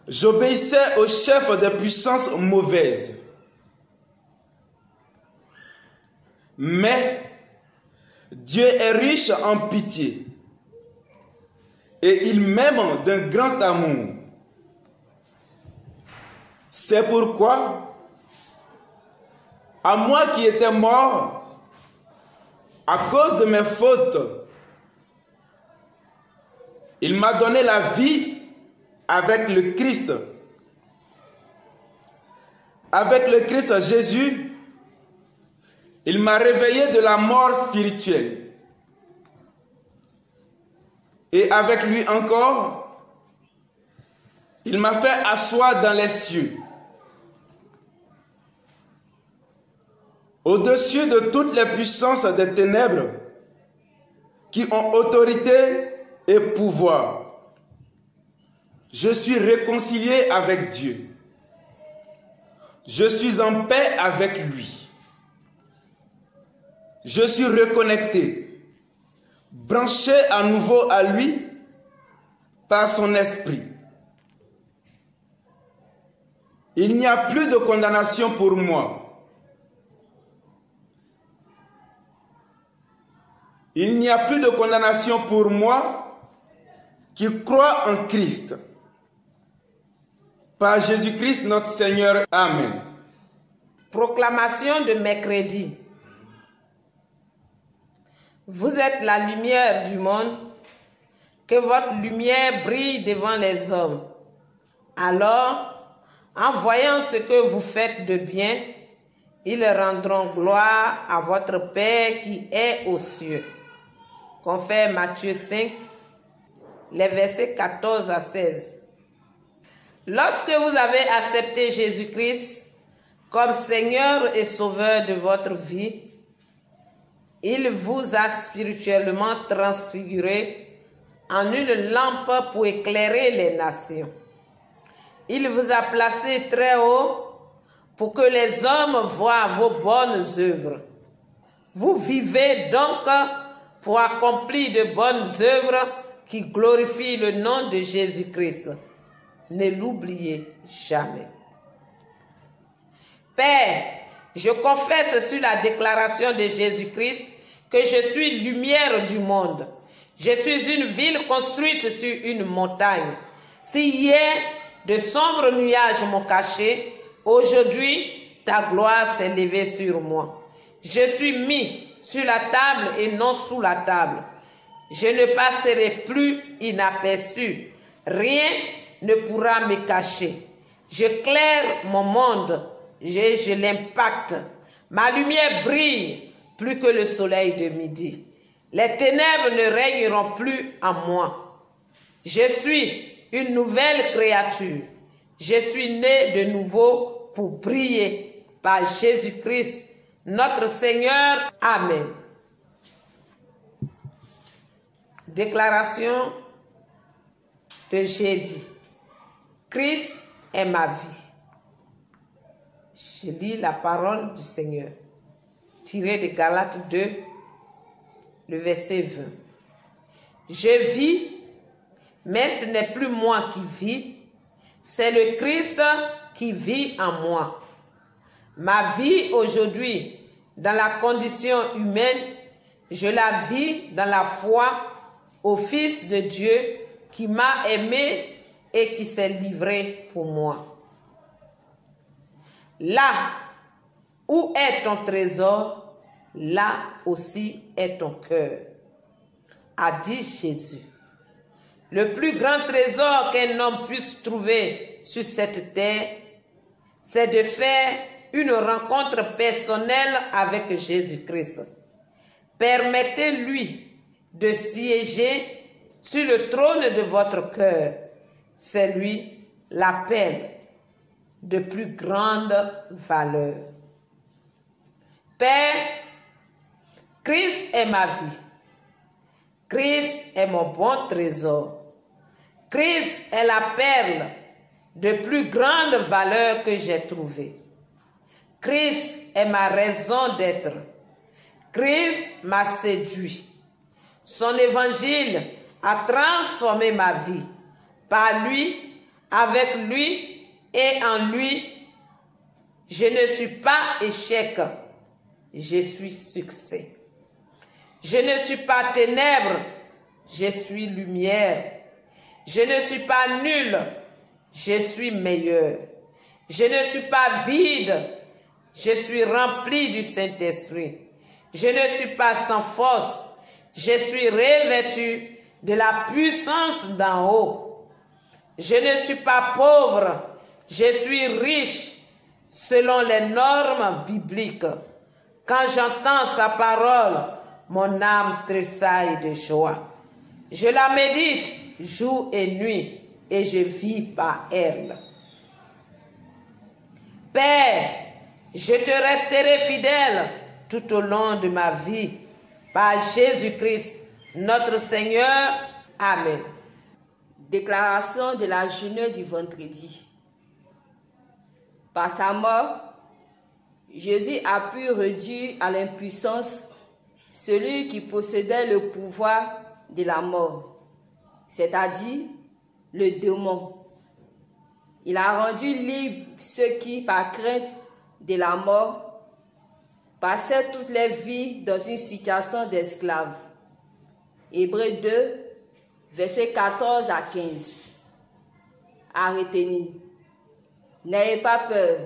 J'obéissais au chef des puissances mauvaises. Mais Dieu est riche en pitié et il m'aime d'un grand amour. C'est pourquoi, à moi qui étais mort à cause de mes fautes, il m'a donné la vie avec le Christ. Avec le Christ Jésus, il m'a réveillé de la mort spirituelle. Et avec lui encore, il m'a fait asseoir dans les cieux, au-dessus de toutes les puissances des ténèbres qui ont autorité et pouvoir. Je suis réconcilié avec Dieu. Je suis en paix avec lui. Je suis reconnecté, branché à nouveau à lui par son esprit. Il n'y a plus de condamnation pour moi. Il n'y a plus de condamnation pour moi qui croit en Christ. Par Jésus-Christ notre Seigneur. Amen. Proclamation de mercredi. Vous êtes la lumière du monde, que votre lumière brille devant les hommes. Alors, en voyant ce que vous faites de bien, ils rendront gloire à votre Père qui est aux cieux. Confère Matthieu 5, les versets 14 à 16. Lorsque vous avez accepté Jésus-Christ comme Seigneur et Sauveur de votre vie, il vous a spirituellement transfiguré en une lampe pour éclairer les nations. Il vous a placé très haut pour que les hommes voient vos bonnes œuvres. Vous vivez donc pour accomplir de bonnes œuvres qui glorifient le nom de Jésus-Christ. Ne l'oubliez jamais. Père, je confesse sur la déclaration de Jésus-Christ que je suis lumière du monde. Je suis une ville construite sur une montagne. Si hier de sombres nuages m'ont caché, aujourd'hui ta gloire s'est levée sur moi. Je suis mis sur la table et non sous la table. Je ne passerai plus inaperçu. Rien ne pourra me cacher. J'éclaire mon monde, je l'impacte. Ma lumière brille plus que le soleil de midi. Les ténèbres ne régneront plus en moi. Je suis une nouvelle créature. Je suis né de nouveau pour briller par Jésus-Christ, notre Seigneur. Amen. Déclaration de jeudi. Christ est ma vie. Je lis la parole du Seigneur, tirée de Galates 2, le verset 20. Je vis, mais ce n'est plus moi qui vis, c'est le Christ qui vit en moi. Ma vie aujourd'hui, dans la condition humaine, je la vis dans la foi au Fils de Dieu qui m'a aimé et qui s'est livré pour moi. Là où est ton trésor, là aussi est ton cœur, a dit Jésus. Le plus grand trésor qu'un homme puisse trouver sur cette terre, c'est de faire une rencontre personnelle avec Jésus-Christ. Permettez-lui de siéger sur le trône de votre cœur. C'est lui l'appel de plus grande valeur. Père, Christ est ma vie. Christ est mon bon trésor. Christ est la perle de plus grande valeur que j'ai trouvée. Christ est ma raison d'être. Christ m'a séduit. Son évangile a transformé ma vie. Par lui, avec lui et en lui, je ne suis pas échec, je suis succès. Je ne suis pas ténèbres, je suis lumière. Je ne suis pas nul, je suis meilleur. Je ne suis pas vide, je suis rempli du Saint-Esprit. Je ne suis pas sans force, je suis revêtu de la puissance d'en haut. Je ne suis pas pauvre, je suis riche selon les normes bibliques. Quand j'entends sa parole, mon âme tressaille de joie. Je la médite jour et nuit et je vis par elle. Père, je te resterai fidèle tout au long de ma vie. Par Jésus-Christ, notre Seigneur. Amen. Déclaration de la journée du vendredi. Par sa mort, Jésus a pu réduire à l'impuissance celui qui possédait le pouvoir de la mort, c'est-à-dire le démon. Il a rendu libre ceux qui, par crainte de la mort, passaient toute leur vie dans une situation d'esclave. Hébreux 2, versets 14 à 15. À retenir. N'ayez pas peur.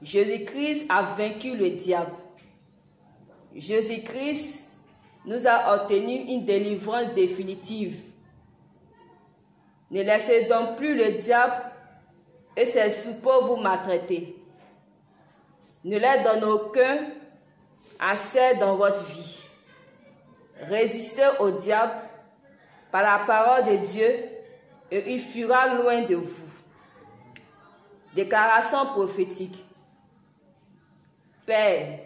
Jésus-Christ a vaincu le diable. Jésus-Christ nous a obtenu une délivrance définitive. Ne laissez donc plus le diable et ses suppôts vous maltraiter. Ne leur donnez aucun accès dans votre vie. Résistez au diable par la parole de Dieu et il fuira loin de vous. Déclaration prophétique. Père,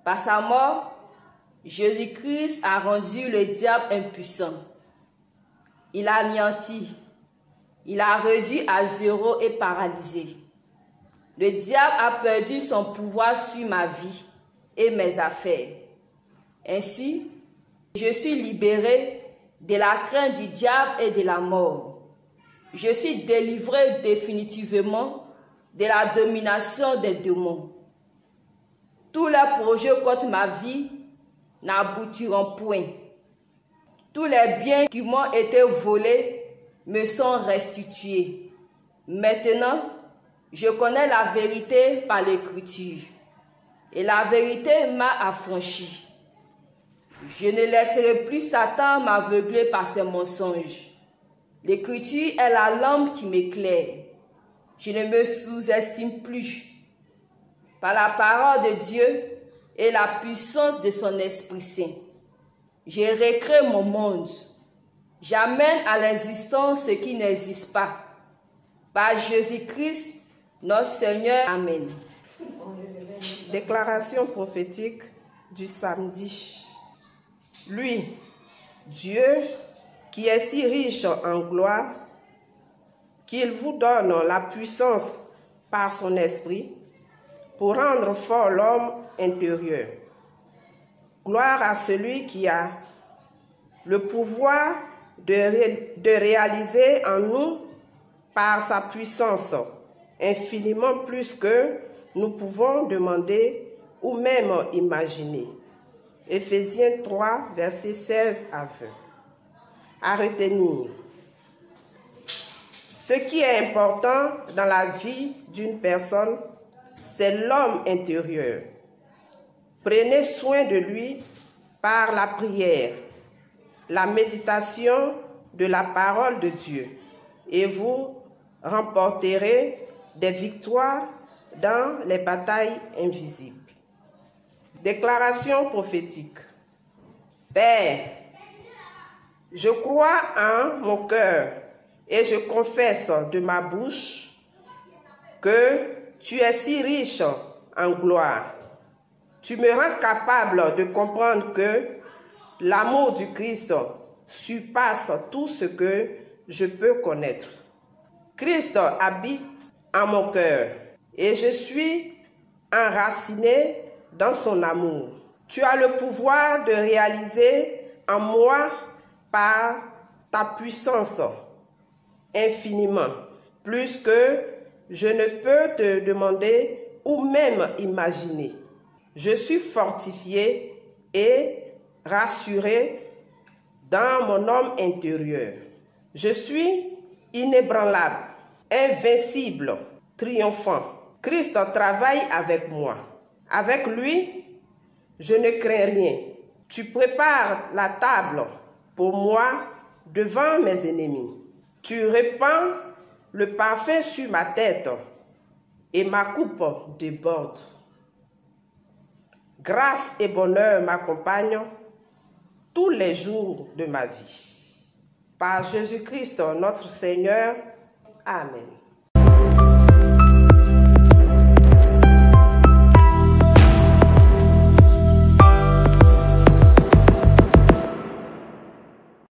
par sa mort, Jésus-Christ a rendu le diable impuissant. Il a anéanti, il a réduit à zéro et paralysé. Le diable a perdu son pouvoir sur ma vie et mes affaires. Ainsi, je suis libéré de la crainte du diable et de la mort. Je suis délivré définitivement de la domination des démons. Tous les projets contre ma vie n'aboutiront point. Tous les biens qui m'ont été volés me sont restitués. Maintenant, je connais la vérité par l'Écriture. Et la vérité m'a affranchi. Je ne laisserai plus Satan m'aveugler par ses mensonges. L'Écriture est la lampe qui m'éclaire. Je ne me sous-estime plus. Par la parole de Dieu et la puissance de son Esprit Saint, Je recrée mon monde. J'amène à l'existence ce qui n'existe pas. Par Jésus-Christ, notre Seigneur. Amen. Déclaration prophétique du samedi. Lui, Dieu, qui est si riche en gloire, qu'il vous donne la puissance par son esprit pour rendre fort l'homme intérieur. Gloire à celui qui a le pouvoir de réaliser en nous, par sa puissance, infiniment plus que nous pouvons demander ou même imaginer. Éphésiens 3, versets 16 à 20. À retenir. Ce qui est important dans la vie d'une personne, c'est l'homme intérieur. Prenez soin de lui par la prière, la méditation de la parole de Dieu, et vous remporterez des victoires dans les batailles invisibles. Déclaration prophétique. Père, je crois en mon cœur et je confesse de ma bouche que tu es si riche en gloire. Tu me rends capable de comprendre que l'amour du Christ surpasse tout ce que je peux connaître. Christ habite en mon cœur et je suis enraciné dans son amour. Tu as le pouvoir de réaliser en moi par ta puissance infiniment, plus que je ne peux te demander ou même imaginer. Je suis fortifié et rassuré dans mon homme intérieur. Je suis inébranlable, invincible, triomphant. Christ travaille avec moi. Avec lui, je ne crains rien. Tu prépares la table pour moi devant mes ennemis. Tu répands le parfum sur ma tête et ma coupe déborde. Grâce et bonheur m'accompagnent tous les jours de ma vie. Par Jésus-Christ, notre Seigneur. Amen.